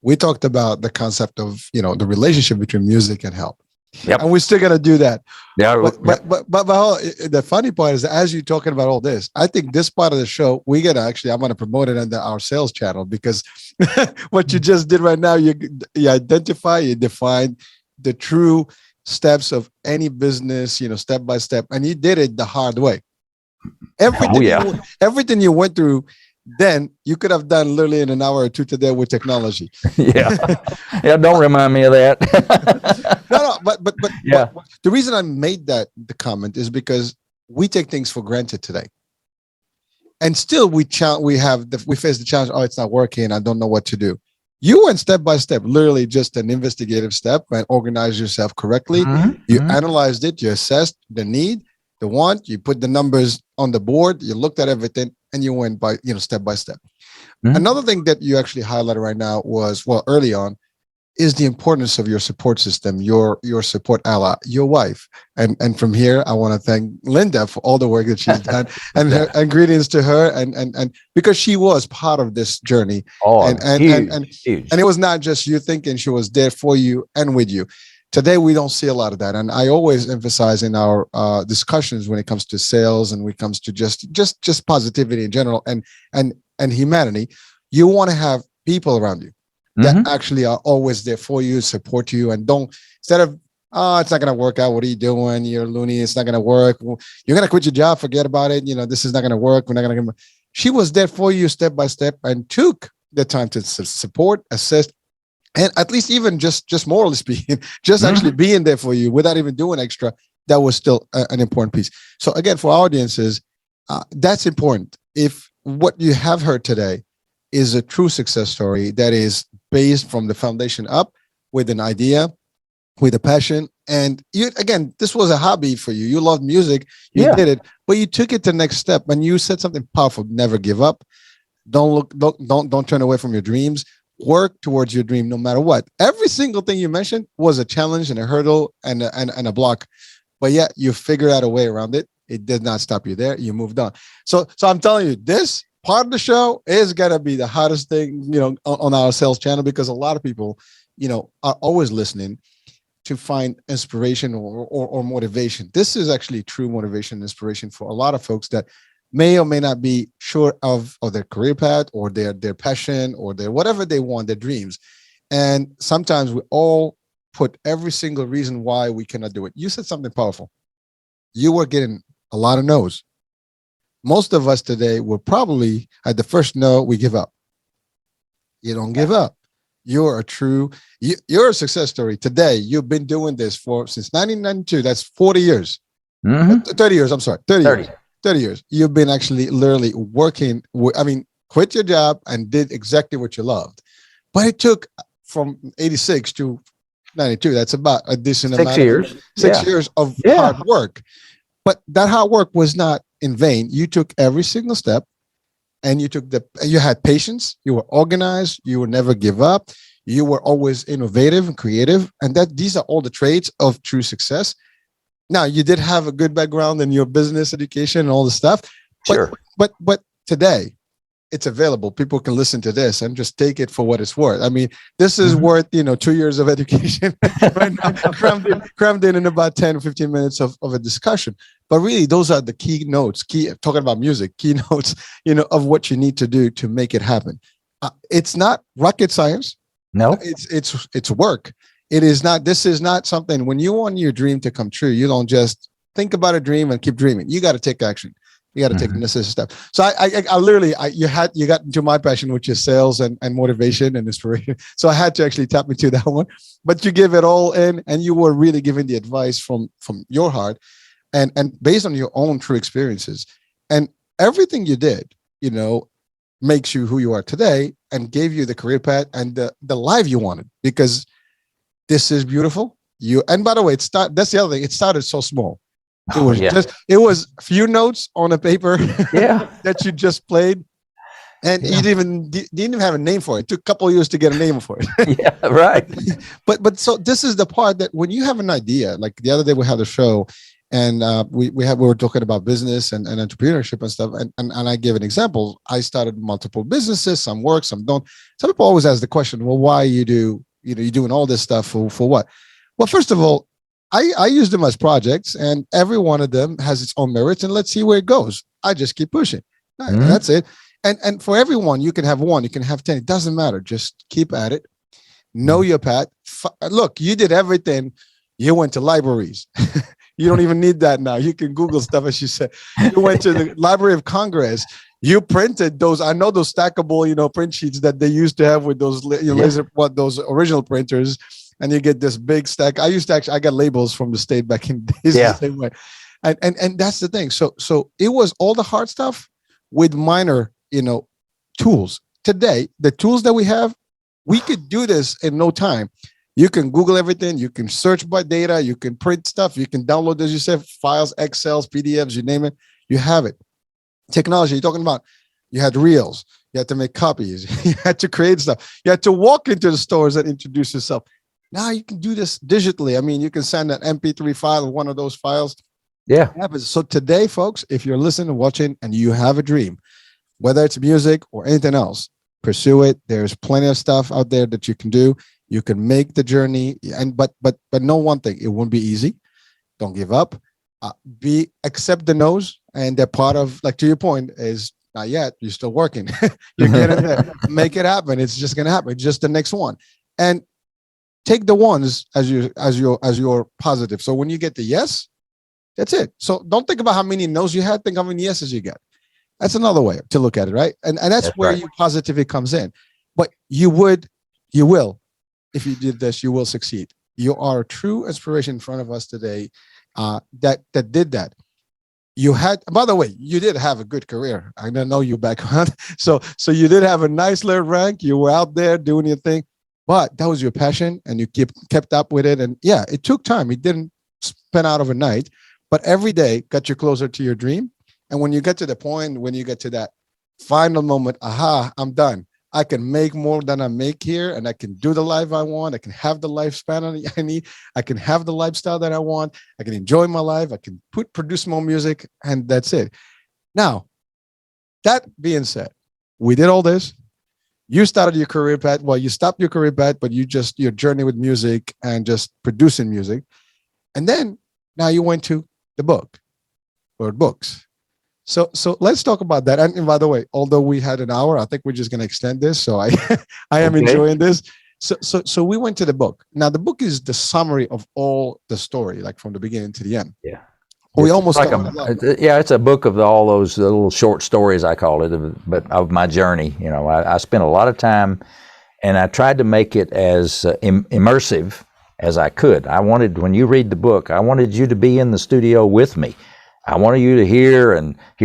we talked about the concept of the relationship between music and health. Yep. And we're still gonna do that. Yeah. But the funny part is, as you're talking about all this, I think this part of the show I'm gonna promote it under our sales channel, because what you just did right now, you identify, you define the true steps of any business, step by step, and you did it the hard way. Everything you went through, then you could have done literally in an hour or two today with technology. Yeah. Don't remind me of that. No, but yeah. But the reason I made the comment is because we take things for granted today, and still we face the challenge. Oh, it's not working. I don't know what to do. You went step by step, literally just an investigative step, and organized yourself correctly. You analyzed it, you assessed the need, the want, you put the numbers on the board, you looked at everything, and you went by, step by step. Another thing that you actually highlighted right now was, early on, is the importance of your support system, your support ally, your wife. And from here, I want to thank Linda for all the work that she's done, and greetings to her, and because she was part of this journey. Huge. And it was not just you thinking, she was there for you and with you. Today, we don't see a lot of that. And I always emphasize in our discussions when it comes to sales and when it comes to just positivity in general and humanity, you want to have people around you that actually are always there for you, support you, and instead of, it's not going to work out. What are you doing? You're loony. It's not going to work. You're going to quit your job. Forget about it. This is not going to work. We're not going to. She was there for you step by step and took the time to support, assist, and at least even just morally speaking, just actually being there for you without even doing extra. That was still an important piece. So again, for our audiences, that's important. If what you have heard today is a true success story that is based from the foundation up, with an idea, with a passion, and this was a hobby for you. You loved music, you did it, but you took it to the next step, and you said something powerful: never give up. Don't turn away from your dreams. Work towards your dream no matter what. Every single thing you mentioned was a challenge and a hurdle and a block, but yet you figured out a way around it. It did not stop you there. You moved on. So I'm telling you, this part of the show is gonna be the hottest thing, on our sales channel, because a lot of people, are always listening to find inspiration or motivation. This is actually true motivation and inspiration for a lot of folks that may or may not be sure of their career path or their passion or their whatever they want, their dreams. And sometimes we all put every single reason why we cannot do it. You said something powerful. You were getting a lot of no's. Most of us today will probably, at the first no, we give up. You don't give up. You're a success story. Today, you've been doing this since 1992. That's 40 years. 30 years, I'm sorry. 30 years. You've been actually literally working, quit your job and did exactly what you loved. But it took from 86 to 92. That's about a decent amount. 6 years. 6 years of hard work. But that hard work was not in vain. You took every single step, and you had patience. You were organized. You would never give up. You were always innovative and creative. And these are all the traits of true success. Now, you did have a good background in your business education and all the stuff. Sure. But today, it's available. People can listen to this and just take it for what it's worth. This is worth, 2 years of education right now, crammed in about 10 or 15 minutes of a discussion. But really, those are the key notes, talking about music, key notes, of what you need to do to make it happen. It's not rocket science. No, it's work. It is not. This is not something, when you want your dream to come true, you don't just think about a dream and keep dreaming. You got to take action. You got to take the necessary step. So I literally, you got into my passion, which is sales and motivation and inspiration. So I had to actually tap into that one. But you give it all in, and you were really giving the advice from your heart, and based on your own true experiences, and everything you did, makes you who you are today, and gave you the career path and the life you wanted. Because this is beautiful. And by the way, that's the other thing. It started so small. It was a few notes on a paper that you just played, and you didn't even have a name for it. It took a couple of years to get a name for it. Yeah, right. But so this is the part that when you have an idea, like the other day we had a show, and we were talking about business and entrepreneurship and stuff, and I gave an example. I started multiple businesses, some work, some don't. Some people always ask the question, well, why you're doing all this stuff for what? Well, first of all, I use them as projects, and every one of them has its own merits, and let's see where it goes. I just keep pushing. That's it. And for everyone, you can have one, you can have 10. It doesn't matter. Just keep at it. Know your path. Look, you did everything. You went to libraries. You don't even need that now. You can Google stuff, as you said. You went to the Library of Congress. You printed those. I know those stackable, print sheets that they used to have with those those original printers. And you get this big stack. I got labels from the state back in days the same way. And that's the thing. So it was all the hard stuff with minor, tools. Today, the tools that we have, we could do this in no time. You can Google everything. You can search by data. You can print stuff. You can download, as you said, files, Excels, PDFs, you name it. You have it. Technology, you're talking about, you had reels. You had to make copies. You had to create stuff. You had to walk into the stores and introduce yourself. Now you can do this digitally. I mean, you can send an MP3 file of one of those files. Yeah. So today, folks, if you're listening and watching and you have a dream, whether it's music or anything else, pursue it. There's plenty of stuff out there that you can do. You can make the journey. But know one thing, it won't be easy. Don't give up. Accept the no's. And that part of, like, to your point, is not yet. You're still working. You're getting there. Make it happen. It's just going to happen. It's just the next one. And take the ones as your positive. So when you get the yes, that's it. So don't think about how many no's you had. Think how many yeses you get. That's another way to look at it, right? And that's where your positivity comes in. But you will, if you did this, you will succeed. You are a true inspiration in front of us today. That did that. You had, by the way, you did have a good career. I don't know your background, so you did have a nice little rank. You were out there doing your thing. But that was your passion, and you kept up with it. And yeah, it took time. It didn't spin out overnight, but every day got you closer to your dream. And when you get to the point, when you get to that final moment, aha, I'm done. I can make more than I make here, and I can do the life I want. I can have the lifespan I need. I can have the lifestyle that I want. I can enjoy my life. I can produce more music, and that's it. Now, that being said, we did all this. You started your career path. Well, you stopped your career path, but your journey with music and just producing music. And then now you went to the book or books. So let's talk about that. And by the way, although we had an hour, I think we're just going to extend this. So I am enjoying this. So we went to the book. Now the book is the summary of all the story, like from the beginning to the end. Yeah. We almost it's a book of all those little short stories, I call it, but of my journey. I spent a lot of time, and I tried to make it as immersive as I could. I wanted, when you read the book, I wanted you to be in the studio with me. I wanted you to hear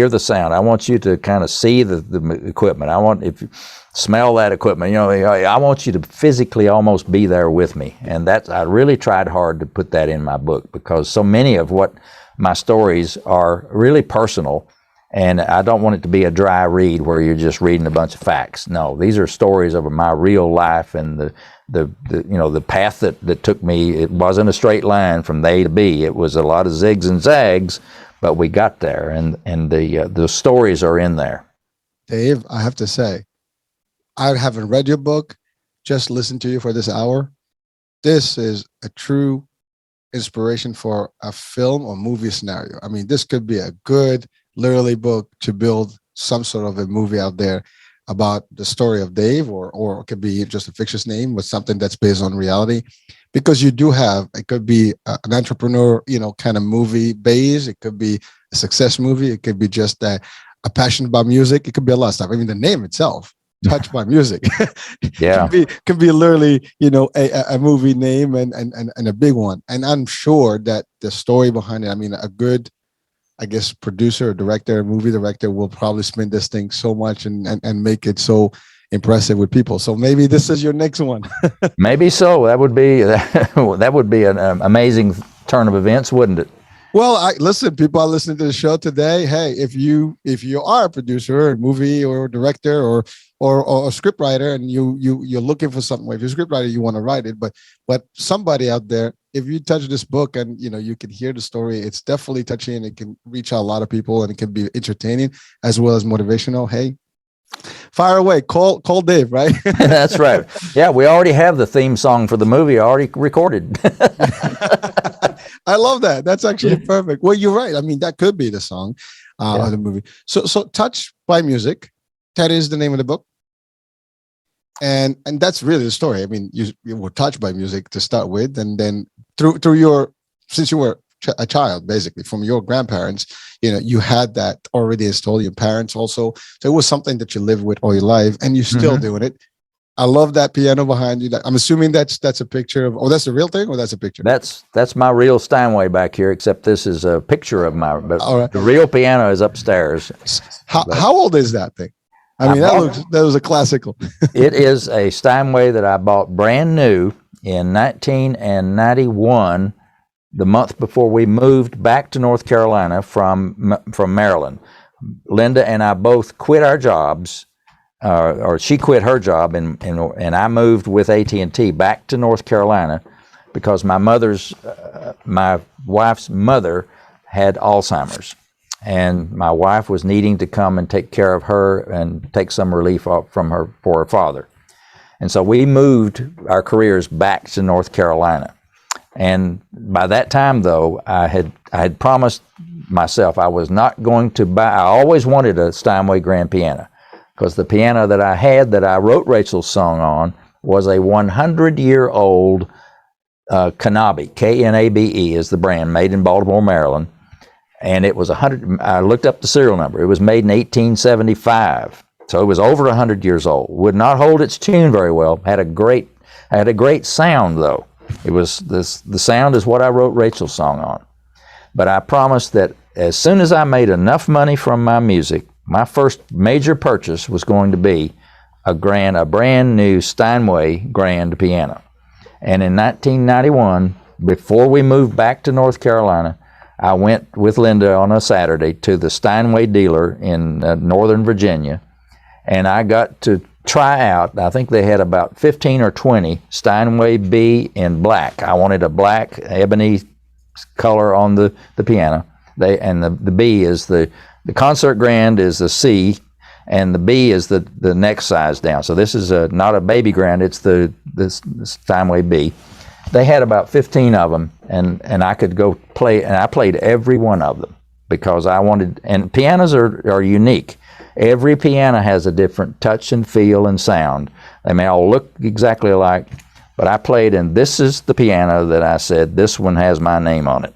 the sound. I want you to kind of see the equipment. If you smell that equipment, I want you to physically almost be there with me. And I really tried hard to put that in my book, because so many of what my stories are really personal, and I don't want it to be a dry read where you're just reading a bunch of facts. No, these are stories of my real life, and the path that took me. It wasn't a straight line from A to B. It was a lot of zigs and zags, but we got there, and the stories are in there. Dave, I have to say, I haven't read your book, just listened to you for this hour. This is a true inspiration for a film or movie scenario. I mean, this could be a good literally book to build some sort of a movie out there about the story of Dave, or it could be just a fictitious name with something that's based on reality, because you do have, it could be an entrepreneur, kind of movie base. It could be a success movie. It could be just a passion about music. It could be a lot of stuff. I mean, the name itself, Touched by Music, Yeah. could be literally, a movie name and a big one. And I'm sure that the story behind it, I mean, a good, I guess, producer or director, movie director will probably spin this thing so much and make it so impressive with people. So maybe this is your next one. Maybe so. That would be that would be an amazing turn of events, wouldn't it? Well, listen, people are listening to the show today. Hey, if you are a producer, or movie or director or a script writer, and you're looking for something, if you're a script writer, you want to write it, but somebody out there, if you touch this book and you can hear the story, it's definitely touching. It can reach out a lot of people, and it can be entertaining as well as motivational. Hey, fire away, call Dave, right? That's right. Yeah, we already have the theme song for the movie already recorded. I love that. That's actually perfect. Well, you're right. I mean, that could be the song of the movie. So Touched by Music, that is the name of the book. And that's really the story. I mean, you were touched by music to start with, and then through since you were a child, basically from your grandparents, you had that already installed, your parents also. So it was something that you lived with all your life, and you're still doing it. I love that piano behind you. I'm assuming that's a picture of, that's a real thing, or that's a picture? That's my real Steinway back here, except this is a picture of my, but All right. The real piano is upstairs. How old is that thing? I mean, that was a classical. It is a Steinway that I bought brand new in 1991, the month before we moved back to North Carolina from Maryland. Linda and I both quit our jobs, or she quit her job, and I moved with AT&T back to North Carolina because my wife's mother had Alzheimer's, and my wife was needing to come and take care of her and take some relief off from her for her father. And so we moved our careers back to North Carolina. And by that time, though, I had promised myself I was not going to buy. I always wanted a Steinway grand piano, because the piano that I had that I wrote Rachel's song on was a 100-year-old Knabe. Knabe is the brand, made in Baltimore, Maryland. And it was I looked up the serial number. It was made in 1875. So it was over 100 years old. Would not hold its tune very well. Had a great sound, though. It was the sound is what I wrote Rachel's song on. But I promised that as soon as I made enough money from my music, my first major purchase was going to be a brand new Steinway grand piano. And in 1991, before we moved back to North Carolina, I went with Linda on a Saturday to the Steinway dealer in Northern Virginia, and I got to try out, I think they had about 15 or 20 Steinway B in black. I wanted a black ebony color on the piano. The B is the concert grand is the C, and the B is the next size down. So this is not a baby grand, it's the Steinway B. They had about 15 of them, and I could go play, and I played every one of them because I wanted, and pianos are unique. Every piano has a different touch and feel and sound. They may all look exactly alike, but I played, and this is the piano that I said, this one has my name on it.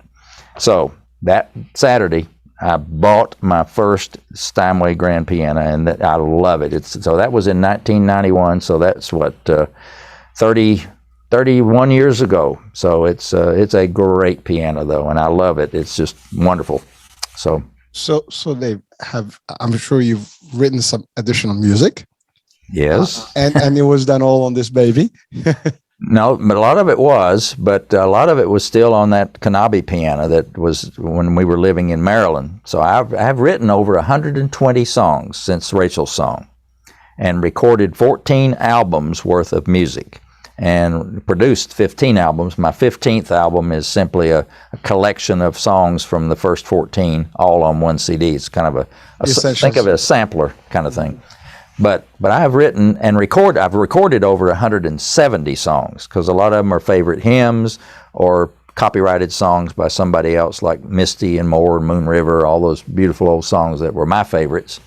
So that Saturday, I bought my first Steinway grand piano, and I love it. So that was in 1991, so that's what, 31 years ago. So it's a great piano, though, and I love it. It's just wonderful. So they have, I'm sure you've written some additional music. Yes. And it was done all on this baby. No, but a lot of it was still on that Knabe piano that was when we were living in Maryland. So I've written over 120 songs since Rachel's song, and recorded 14 albums worth of music, and produced 15 albums. My 15th album is simply a collection of songs from the first 14, all on one CD. It's kind of think of it as a sampler kind of thing. But I've written and I've recorded over 170 songs, because a lot of them are favorite hymns or copyrighted songs by somebody else, like Misty and More and Moon River, all those beautiful old songs that were my favorites,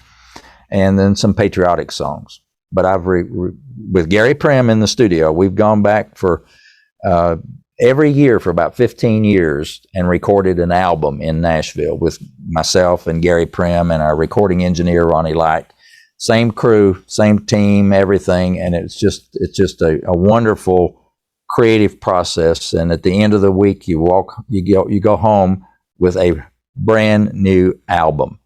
and then some patriotic songs. But I've with Gary Prim in the studio, we've gone back for every year for about 15 years and recorded an album in Nashville with myself and Gary Prim and our recording engineer, Ronnie Light. Same crew, same team, everything. And it's just a wonderful creative process. And at the end of the week, you go home with a brand new album.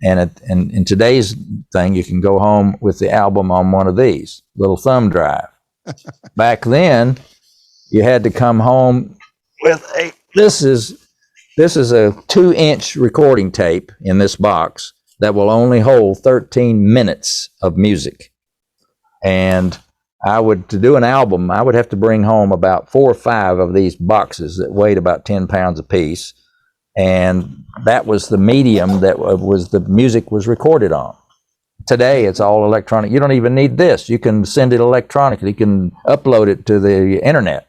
And in today's thing, you can go home with the album on one of these little thumb drive. Back then, you had to come home with this is a 2-inch recording tape in this box that will only hold 13 minutes of music. And to do an album, I would have to bring home about 4 or 5 of these boxes that weighed about 10 pounds apiece. And that was the medium that the music was recorded on. Today, it's all electronic. You don't even need this. You can send it electronically. You can upload it to the internet.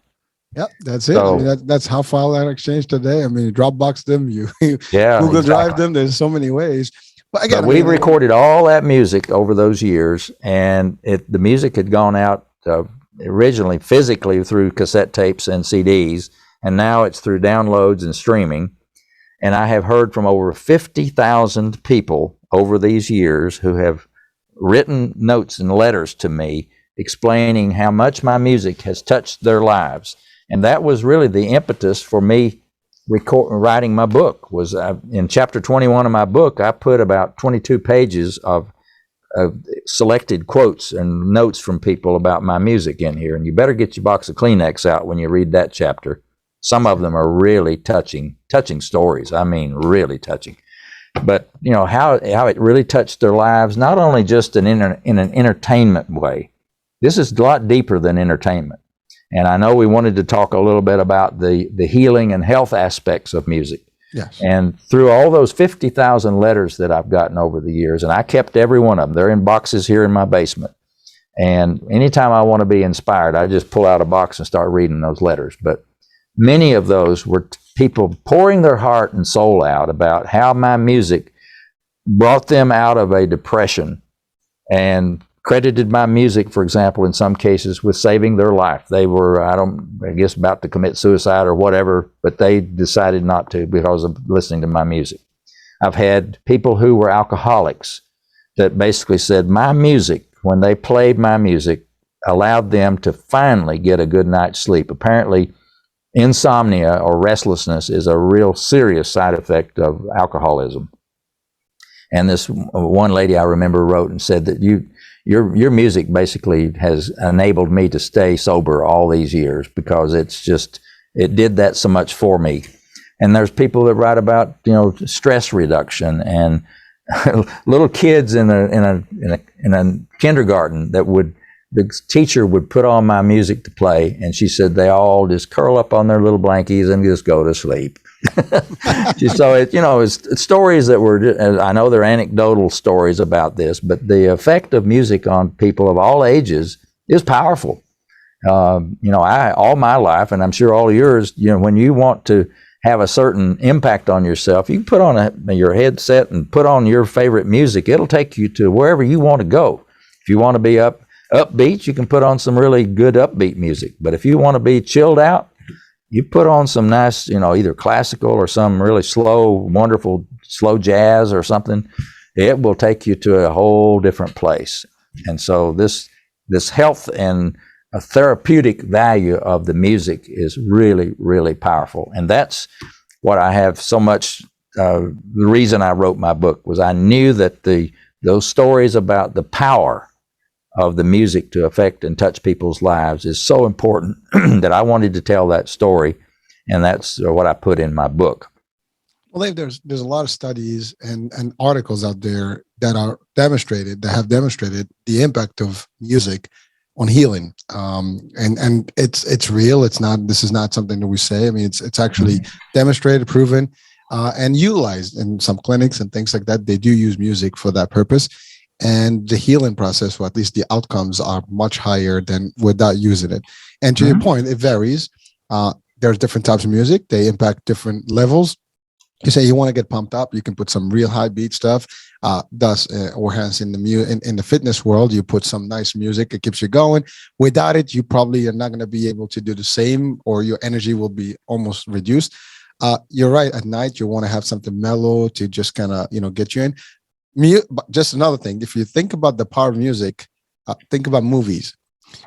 Yep, that's it. So, I mean, that's how file are exchanged today. I mean, you Dropbox them, you Google Drive them. There's so many ways. But again, we recorded all that music over those years, and the music had gone out originally physically through cassette tapes and CDs, and now it's through downloads and streaming. And I have heard from over 50,000 people over these years who have written notes and letters to me explaining how much my music has touched their lives. And that was really the impetus for me writing my book. Was in chapter 21 of my book, I put about 22 pages of selected quotes and notes from people about my music in here. And you better get your box of Kleenex out when you read that chapter. Some of them are really touching stories. I mean, really touching. But you know how it really touched their lives, not only just in an entertainment way. This is a lot deeper than entertainment. And I know we wanted to talk a little bit about the healing and health aspects of music. Yes. And through all those 50,000 letters that I've gotten over the years, and I kept every one of them. They're in boxes here in my basement. And anytime I want to be inspired, I just pull out a box and start reading those letters. But many of those were people pouring their heart and soul out about how my music brought them out of a depression and credited my music, for example, in some cases with saving their life. They were, I guess, about to commit suicide or whatever, but they decided not to because of listening to my music. I've had people who were alcoholics that basically said my music, when they played my music, allowed them to finally get a good night's sleep. Apparently, insomnia or restlessness is a real serious side effect of alcoholism. And this one lady I remember wrote and said that your music basically has enabled me to stay sober all these years because it did that so much for me. And there's people that write about, stress reduction and little kids in a kindergarten the teacher would put on my music to play, and she said they all just curl up on their little blankies and just go to sleep. So it's stories that were, I know they're anecdotal stories about this, but the effect of music on people of all ages is powerful. I all my life, and I'm sure all of yours, when you want to have a certain impact on yourself, you can put on your headset and put on your favorite music. It'll take you to wherever you want to go. If you want to be upbeat, you can put on some really good upbeat music. But if you want to be chilled out, you put on some nice, either classical or some really slow, wonderful, slow jazz or something. It will take you to a whole different place. And so this health and a therapeutic value of the music is really, really powerful. And that's what I have so much, the reason I wrote my book was I knew that those stories about the power of the music to affect and touch people's lives is so important that I wanted to tell that story, and that's what I put in my book. Well, Dave, there's a lot of studies and articles out there that have demonstrated the impact of music on healing, and it's real. This is not something that we say. I mean, it's actually demonstrated, proven, and utilized in some clinics and things like that. They do use music for that purpose. And the healing process, or at least the outcomes, are much higher than without using it. And to your point, it varies. There's different types of music. They impact different levels. You say you want to get pumped up, you can put some real high beat stuff. Or hence in the fitness world, you put some nice music. It keeps you going. Without it, you probably are not going to be able to do the same, or your energy will be almost reduced. You're right. At night, you want to have something mellow to just kind of get you in. But just another thing, if you think about the power of music, think about movies.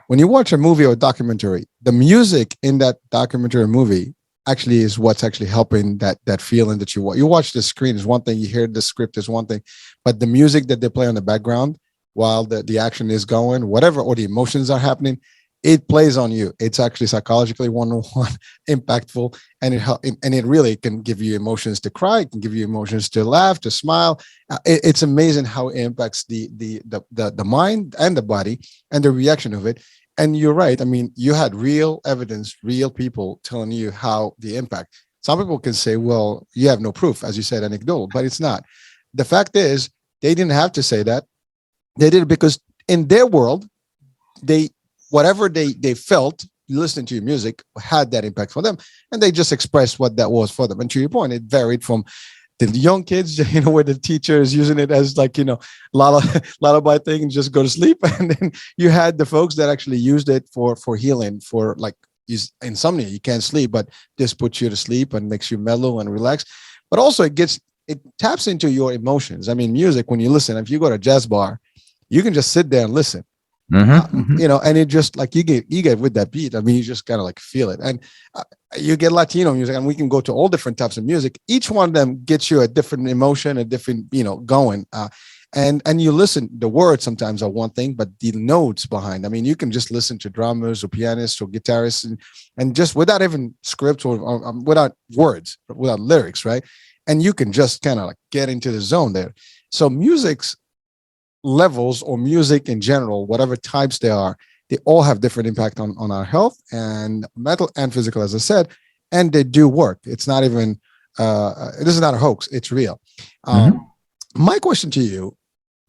When you watch a movie or a documentary, the music in that documentary or movie actually is what's actually helping that feeling that you watch the screen is one thing, you hear the script is one thing, but the music that they play on the background while the action is going, whatever, or the emotions are happening, it plays on you. It's actually psychologically one-on-one impactful, and it really can give you emotions to cry, it can give you emotions to laugh, to smile. It's amazing how it impacts the mind and the body and the reaction of it. And you're right. I mean, you had real evidence, real people telling you how the impact. Some people can say, well, you have no proof, as you said, anecdotal, but it's not. The fact is, they didn't have to say that. They did it because in their world, whatever they felt listening to your music had that impact for them, and they just expressed what that was for them. And to your point, it varied from the young kids, where the teacher is using it as like, lullaby thing and just go to sleep. And then you had the folks that actually used it for healing, for like insomnia. You can't sleep, but this puts you to sleep and makes you mellow and relax. But also it taps into your emotions. I mean, music, when you listen, if you go to a jazz bar, you can just sit there and listen. And it just like you get with that beat. I mean, you just kind of like feel it. And you get Latino music, and we can go to all different types of music. Each one of them gets you a different emotion, a different, going. And you listen, the words sometimes are one thing, but the notes behind, I mean, you can just listen to drummers or pianists or guitarists and just without even scripts or without words, without lyrics, right? And you can just kind of like get into the zone there. So music's levels, or music in general, whatever types they are, they all have different impact on our health, and mental and physical, as I said, and they do work. It's not even this is not a hoax, it's real. My question to you,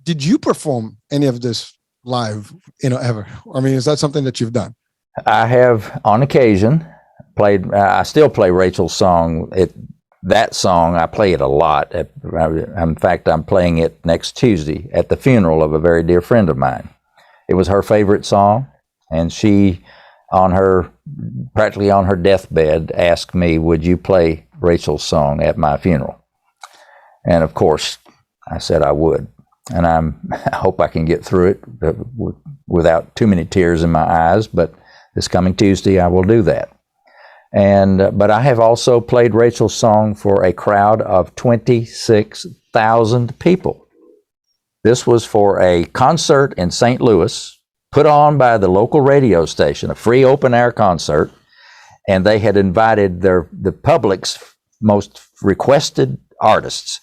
did you perform any of this live, ever? I mean, is that something that you've done? I have on occasion played. I still play Rachel's song. That song, I play it a lot. In fact, I'm playing it next Tuesday at the funeral of a very dear friend of mine. It was her favorite song, and she, practically on her deathbed, asked me, would you play Rachel's song at my funeral? And of course, I said I would. And I hope I can get through it without too many tears in my eyes, but this coming Tuesday, I will do that. But I have also played Rachel's song for a crowd of 26,000 people. This was for a concert in St. Louis, put on by the local radio station, a free open-air concert, and they had invited the public's most requested artists.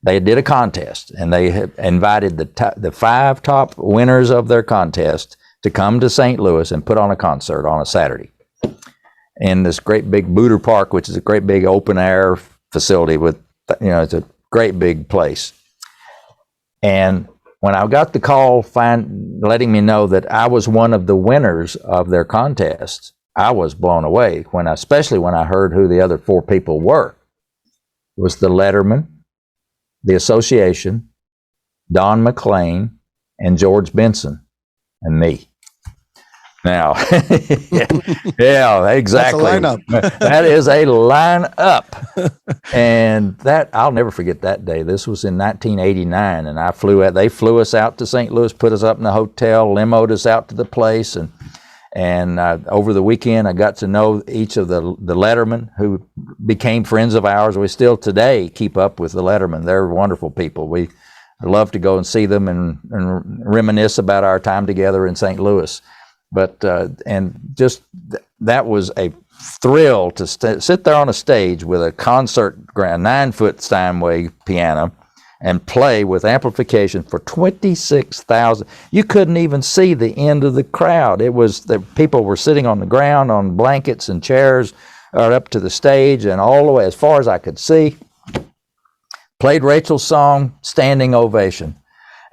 They did a contest, and they had invited the 5 top winners of their contest to come to St. Louis and put on a concert on a Saturday in this great big Booter Park, which is a great big open air facility with, it's a great big place. And when I got the call letting me know that I was one of the winners of their contest, I was blown away, especially when I heard who the other 4 people were. It was the Letterman, the Association, Don McLean, and George Benson, and me. Now, yeah, exactly. That's a lineup. That is a lineup. And I'll never forget that day. This was in 1989, and they flew us out to St. Louis, put us up in the hotel, limoed us out to the place, and over the weekend I got to know each of the Lettermen, who became friends of ours. We still today keep up with the Lettermen. They're wonderful people. We love to go and see them and reminisce about our time together in St. Louis. But that was a thrill to sit there on a stage with a concert 9-foot Steinway piano and play with amplification for 26,000. You couldn't even see the end of the crowd. It was the people were sitting on the ground on blankets and chairs up to the stage, and all the way as far as I could see. Played Rachel's song, standing ovation,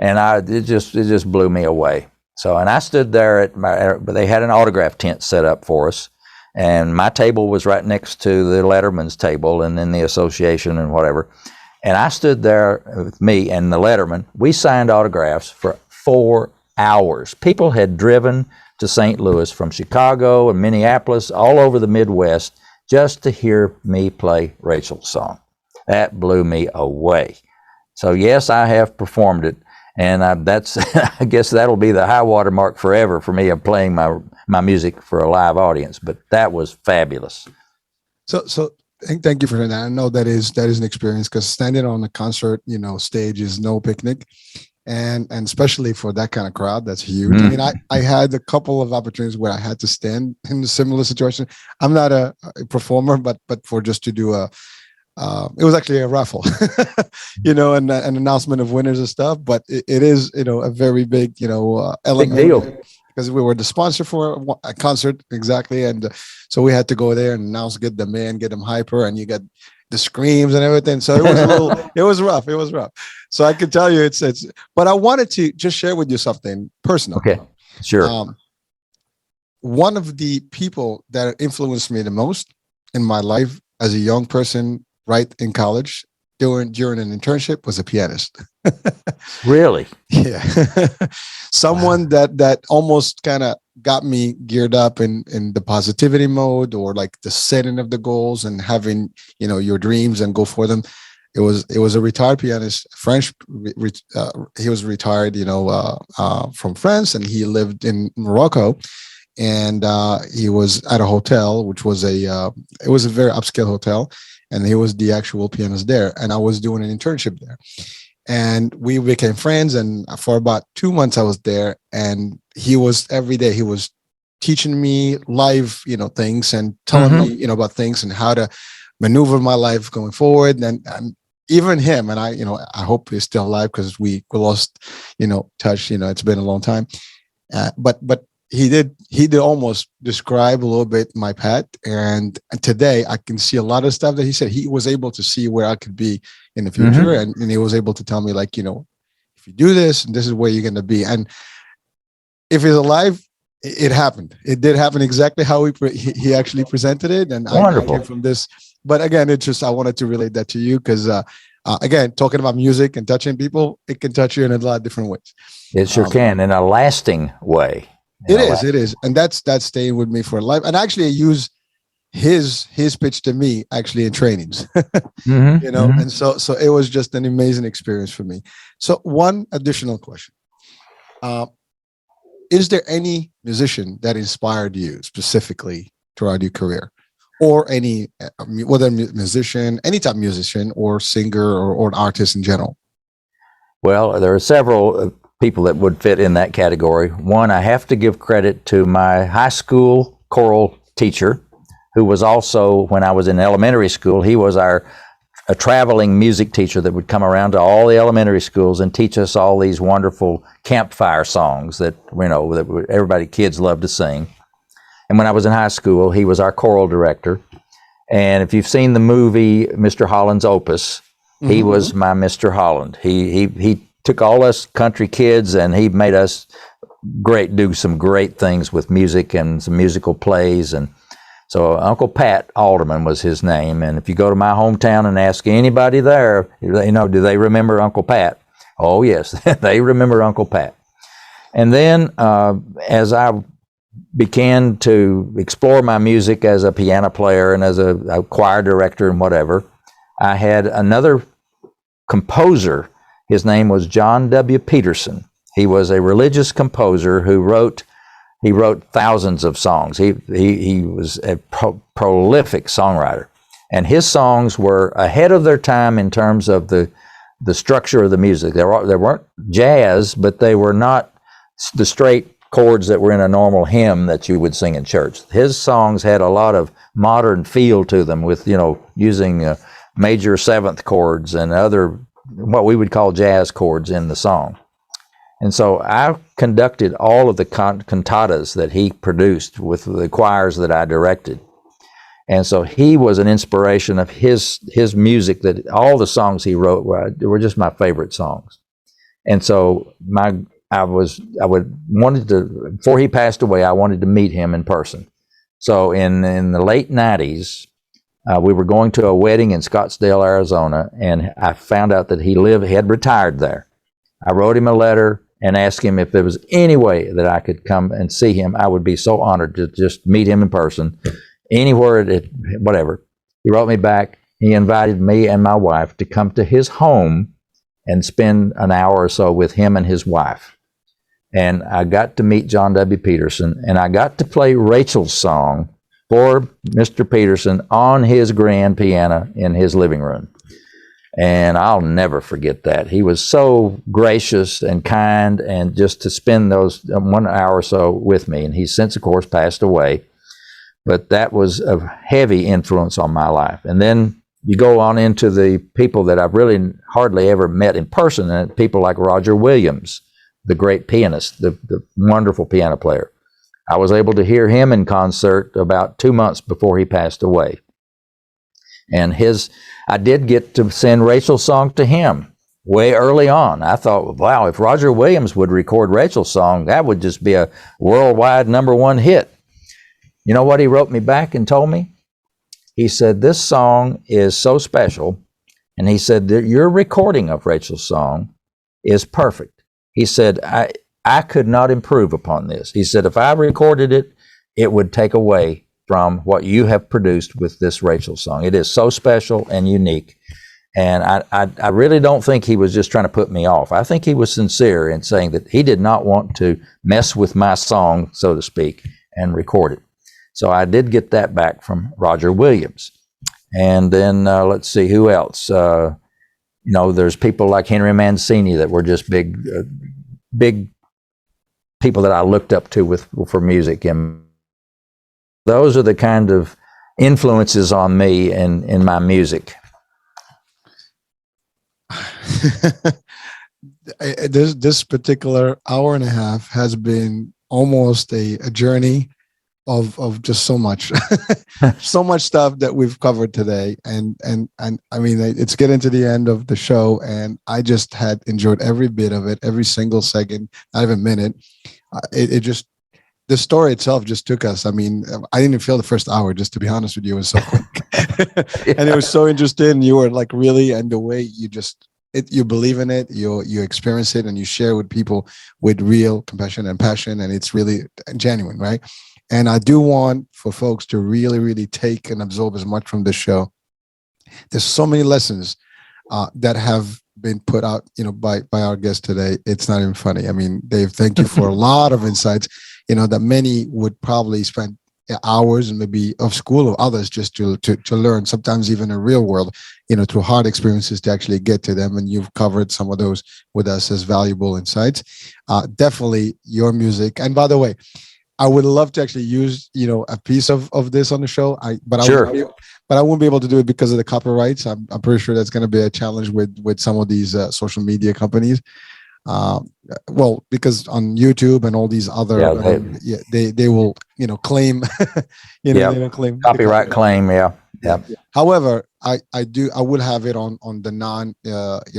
and it just blew me away. So, and I stood there but they had an autograph tent set up for us, And my table was right next to the letterman's table and then the association and whatever. And I stood there with me and the letterman. We signed autographs for 4 hours. People had driven to St. Louis from Chicago and Minneapolis, all over the Midwest, just to hear me play Rachel's song. That blew me away. So yes, I have performed it, and that's I guess that'll be the high water mark forever for me of playing my music for a live audience. But that was fabulous. So thank you for that. I know that is an experience, because standing on a concert, stage is no picnic, and especially for that kind of crowd, that's huge. I mean, I had a couple of opportunities where I had to stand in a similar situation. I'm not a performer, but for just to do it was actually a raffle, and an announcement of winners and stuff. But it is, a very big, element. Big deal. Because we were the sponsor for a concert, exactly, and so we had to go there and announce, get them in, get them hyper, and you get the screams and everything. So it was it was rough. It was rough. So I can tell you, it's. But I wanted to just share with you something personal. Okay, sure. One of the people that influenced me the most in my life as a young person, right in college, during an internship, was a pianist. Really? Yeah. Someone that almost kind of got me geared up in the positivity mode, or like the setting of the goals and having, your dreams and go for them. It was a retired pianist, French. He was retired, from France, and he lived in Morocco. And he was at a hotel, which was it was a very upscale hotel, and he was the actual pianist there. And I was doing an internship there, and we became friends. And for about 2 months, I was there, and every day he was teaching me live, things, and telling me, about things and how to maneuver my life going forward. And even him, and I hope he's still alive, because we lost, touch. It's been a long time, but he did almost describe a little bit my path. And today I can see a lot of stuff that he said. He was able to see where I could be in the future. And he was able to tell me, like, if you do this, and this is where you're going to be. And if he's alive, it happened. It did happen exactly how he actually presented it. And wonderful. I came from this. But again, I wanted to relate that to you, because again, talking about music and touching people, it can touch you in a lot of different ways. It sure can, in a lasting way. It is. And that's staying with me for life. And actually I use his pitch to me actually in trainings, and so it was just an amazing experience for me. So one additional question. Is there any musician that inspired you specifically throughout your career, or any, whether musician, any type of musician or singer or an artist in general? Well, there are several people that would fit in that category. One, I have to give credit to my high school choral teacher, who was also, when I was in elementary school, he was a traveling music teacher that would come around to all the elementary schools and teach us all these wonderful campfire songs that, that kids love to sing. And when I was in high school, he was our choral director. And if you've seen the movie Mr. Holland's Opus, he was my Mr. Holland. He took all us country kids, and he made us do some great things with music and some musical plays. And so Uncle Pat Alderman was his name. And if you go to my hometown and ask anybody there, do they remember Uncle Pat? Oh, yes, they remember Uncle Pat. And then as I began to explore my music as a piano player and as a choir director and whatever, I had another composer. His name was John W. Peterson. He was a religious composer who wrote thousands of songs. He was a prolific songwriter, and his songs were ahead of their time in terms of the structure of the music. They weren't jazz, but they were not the straight chords that were in a normal hymn that you would sing in church. His songs had a lot of modern feel to them, with using major seventh chords and other what we would call jazz chords in the song. And so I conducted all of the cantatas that he produced with the choirs that I directed. And so he was an inspiration of his music, that all the songs he wrote were just my favorite songs. And so before he passed away, I wanted to meet him in person. So in the late 90s, we were going to a wedding in Scottsdale, Arizona, and I found out that he had retired there. I wrote him a letter and asked him if there was any way that I could come and see him. I would be so honored to just meet him in person, anywhere, whatever. He wrote me back. He invited me and my wife to come to his home and spend an hour or so with him and his wife. And I got to meet John W. Peterson, and I got to play Rachel's song for Mr. Peterson on his grand piano in his living room. And I'll never forget that. He was so gracious and kind, and just to spend those 1 hour or so with me. And he's since, of course, passed away. But that was a heavy influence on my life. And then you go on into the people that I've really hardly ever met in person, and people like Roger Williams, the great pianist, the wonderful piano player. I was able to hear him in concert about 2 months before he passed away. And I did get to send Rachel's song to him way early on. I thought, wow, if Roger Williams would record Rachel's song, that would just be a worldwide #1 hit. You know what he wrote me back and told me? He said, this song is so special. And he said, that your recording of Rachel's song is perfect. He said, I could not improve upon this. He said, if I recorded it, it would take away from what you have produced with this Rachel song. It is so special and unique. And I really don't think he was just trying to put me off. I think he was sincere in saying that he did not want to mess with my song, so to speak, and record it. So I did get that back from Roger Williams. And then let's see, who else? There's people like Henry Mancini that were just big people that I looked up to for music. And those are the kind of influences on me in my music. This particular hour and a half has been almost a journey of just so much so much stuff that we've covered today, and I mean, it's getting to the end of the show, and I just had enjoyed every bit of it, every single second, not even minute. It just, the story itself just took us. I mean, I didn't even feel the first hour, just to be honest with you. It was so quick. Yeah. And it was so interesting. You were like really, and the way you just, you believe in it, you experience it, and you share with people with real compassion and passion, and it's really genuine, right? And I do want for folks to really, really take and absorb as much from this show. There's so many lessons that have been put out, by our guest today. It's not even funny. I mean, Dave, thank you for a lot of insights, that many would probably spend hours and maybe of school or others just to learn, sometimes even in real world, through hard experiences to actually get to them. And you've covered some of those with us as valuable insights. Definitely your music. And by the way, I would love to actually use, a piece of this on the show. Sure. I won't be able to do it because of the copyrights. I'm pretty sure that's going to be a challenge with some of these social media companies. Well, because on YouTube and all these other, they will, claim, they will claim copyright claim. Yeah. However, I will have it on the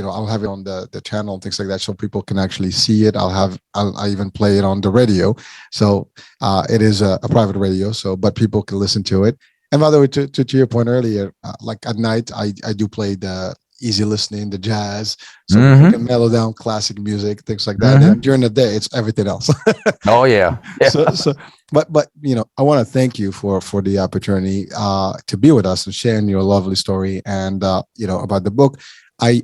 I'll have it on the channel and things like that, so people can actually see it. I even play it on the radio. So it is a private radio. So, but people can listen to it. And by the way, to your point earlier, like at night, I do play the easy listening, the jazz, so people can mellow down classic music, things like that. And during the day, it's everything else. Oh yeah. But I want to thank you for the opportunity to be with us and sharing your lovely story and about the book. I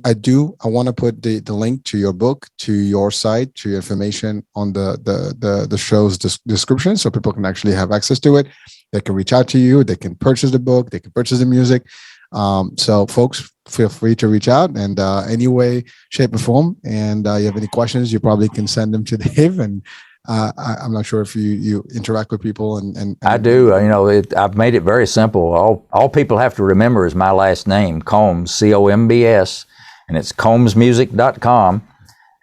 want to put the link to your book, to your site, to your information on the show's description, so people can actually have access to it. They can reach out to you. They can purchase the book. They can purchase the music. So folks, feel free to reach out and any way, shape, or form. And you have any questions, you probably can send them to Dave. And I'm not sure if you interact with people. And I do. I've made it very simple. All people have to remember is my last name, Combs, COMBS, and it's combsmusic.com.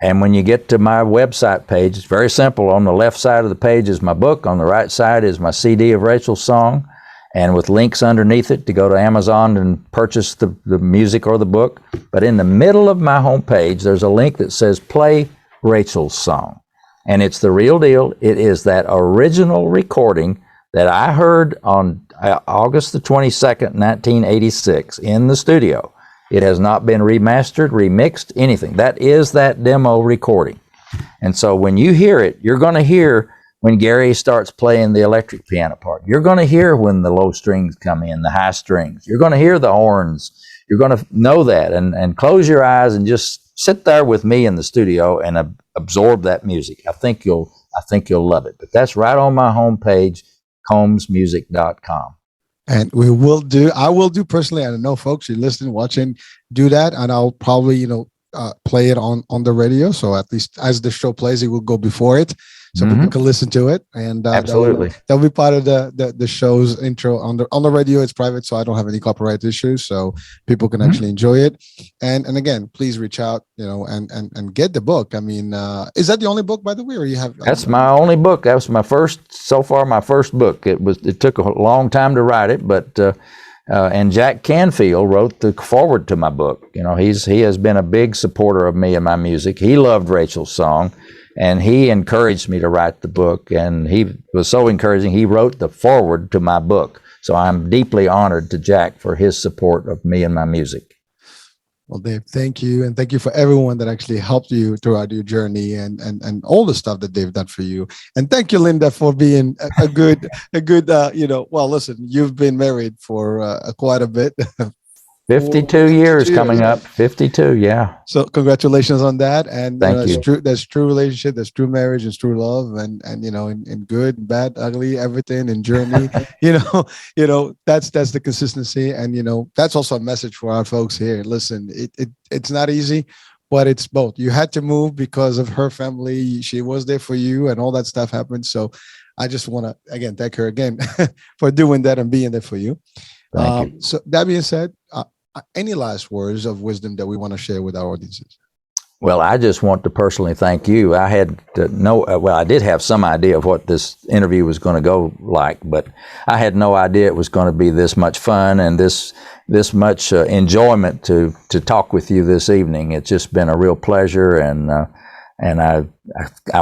And when you get to my website page, it's very simple. On the left side of the page is my book. On the right side is my CD of Rachel's song, and with links underneath it to go to Amazon and purchase the music or the book. But in the middle of my homepage, there's a link that says Play Rachel's Song. And it's the real deal. It is that original recording that I heard on August the 22nd, 1986 in the studio. It has not been remastered, remixed, anything. That is that demo recording. And so when you hear it, you're going to hear when Gary starts playing the electric piano part. You're going to hear when the low strings come in, the high strings. You're going to hear the horns. You're going to know that, and close your eyes and just sit there with me in the studio and absorb that music. I think you'll love it. But that's right on my homepage, combsmusic.com. And I will do personally. I don't know, folks, you're listening, watching, do that. And I'll probably, play it on the radio. So at least as the show plays, it will go before it. So people can listen to it. And absolutely, that'll be part of the show's intro on the radio. It's private, so I don't have any copyright issues. So people can actually enjoy it. And again, please reach out, and get the book. I mean, is that the only book, by the way, or you have? That's my only book. That was my first book. It took a long time to write it, but and Jack Canfield wrote the foreword to my book. He has been a big supporter of me and my music. He loved Rachel's song, and he encouraged me to write the book. And he was so encouraging, he wrote the foreword to my book. So I'm deeply honored to Jack for his support of me and my music. Well, Dave, thank you. And thank you for everyone that actually helped you throughout your journey and all the stuff that Dave done for you. And thank you, Linda, for being a good, well, listen, you've been married for quite a bit. 52 years coming up. 52, yeah. So congratulations on that. And thank you. That's true relationship, that's true marriage, it's true love, and in good, bad, ugly, everything, in journey. That's the consistency, and that's also a message for our folks here. Listen, it's not easy, but it's both. You had to move because of her family. She was there for you, and all that stuff happened. So I just want to again thank her again for doing that and being there for you. Thank you. So that being said, any last words of wisdom that we want to share with our audiences? Well, I just want to personally thank you. I had I did have some idea of what this interview was going to go like, but I had no idea it was going to be this much fun and this much enjoyment to talk with you this evening. It's just been a real pleasure, and I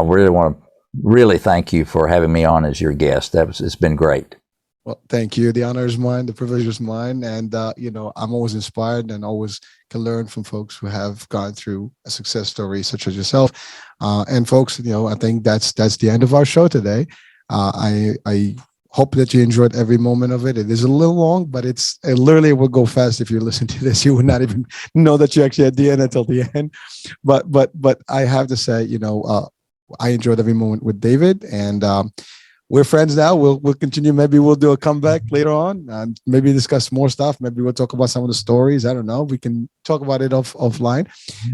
really want to really thank you for having me on as your guest. It's been great. Well, thank you. The honor is mine. The privilege is mine. And, I'm always inspired and always can learn from folks who have gone through a success story such as yourself. And folks, I think that's the end of our show today. I hope that you enjoyed every moment of it. It is a little long, but it literally will go fast. If you listen to this, you would not even know that you're actually at the end until the end. But I have to say, I enjoyed every moment with David, and, we're friends now. We'll continue. Maybe we'll do a comeback later on and maybe discuss more stuff. Maybe we'll talk about some of the stories. I don't know. We can talk about it offline.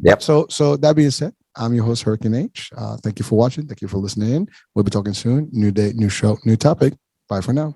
Yep. So that being said, I'm your host, Hurricane H. Thank you for watching. Thank you for listening in. We'll be talking soon. New day, new show, new topic. Bye for now.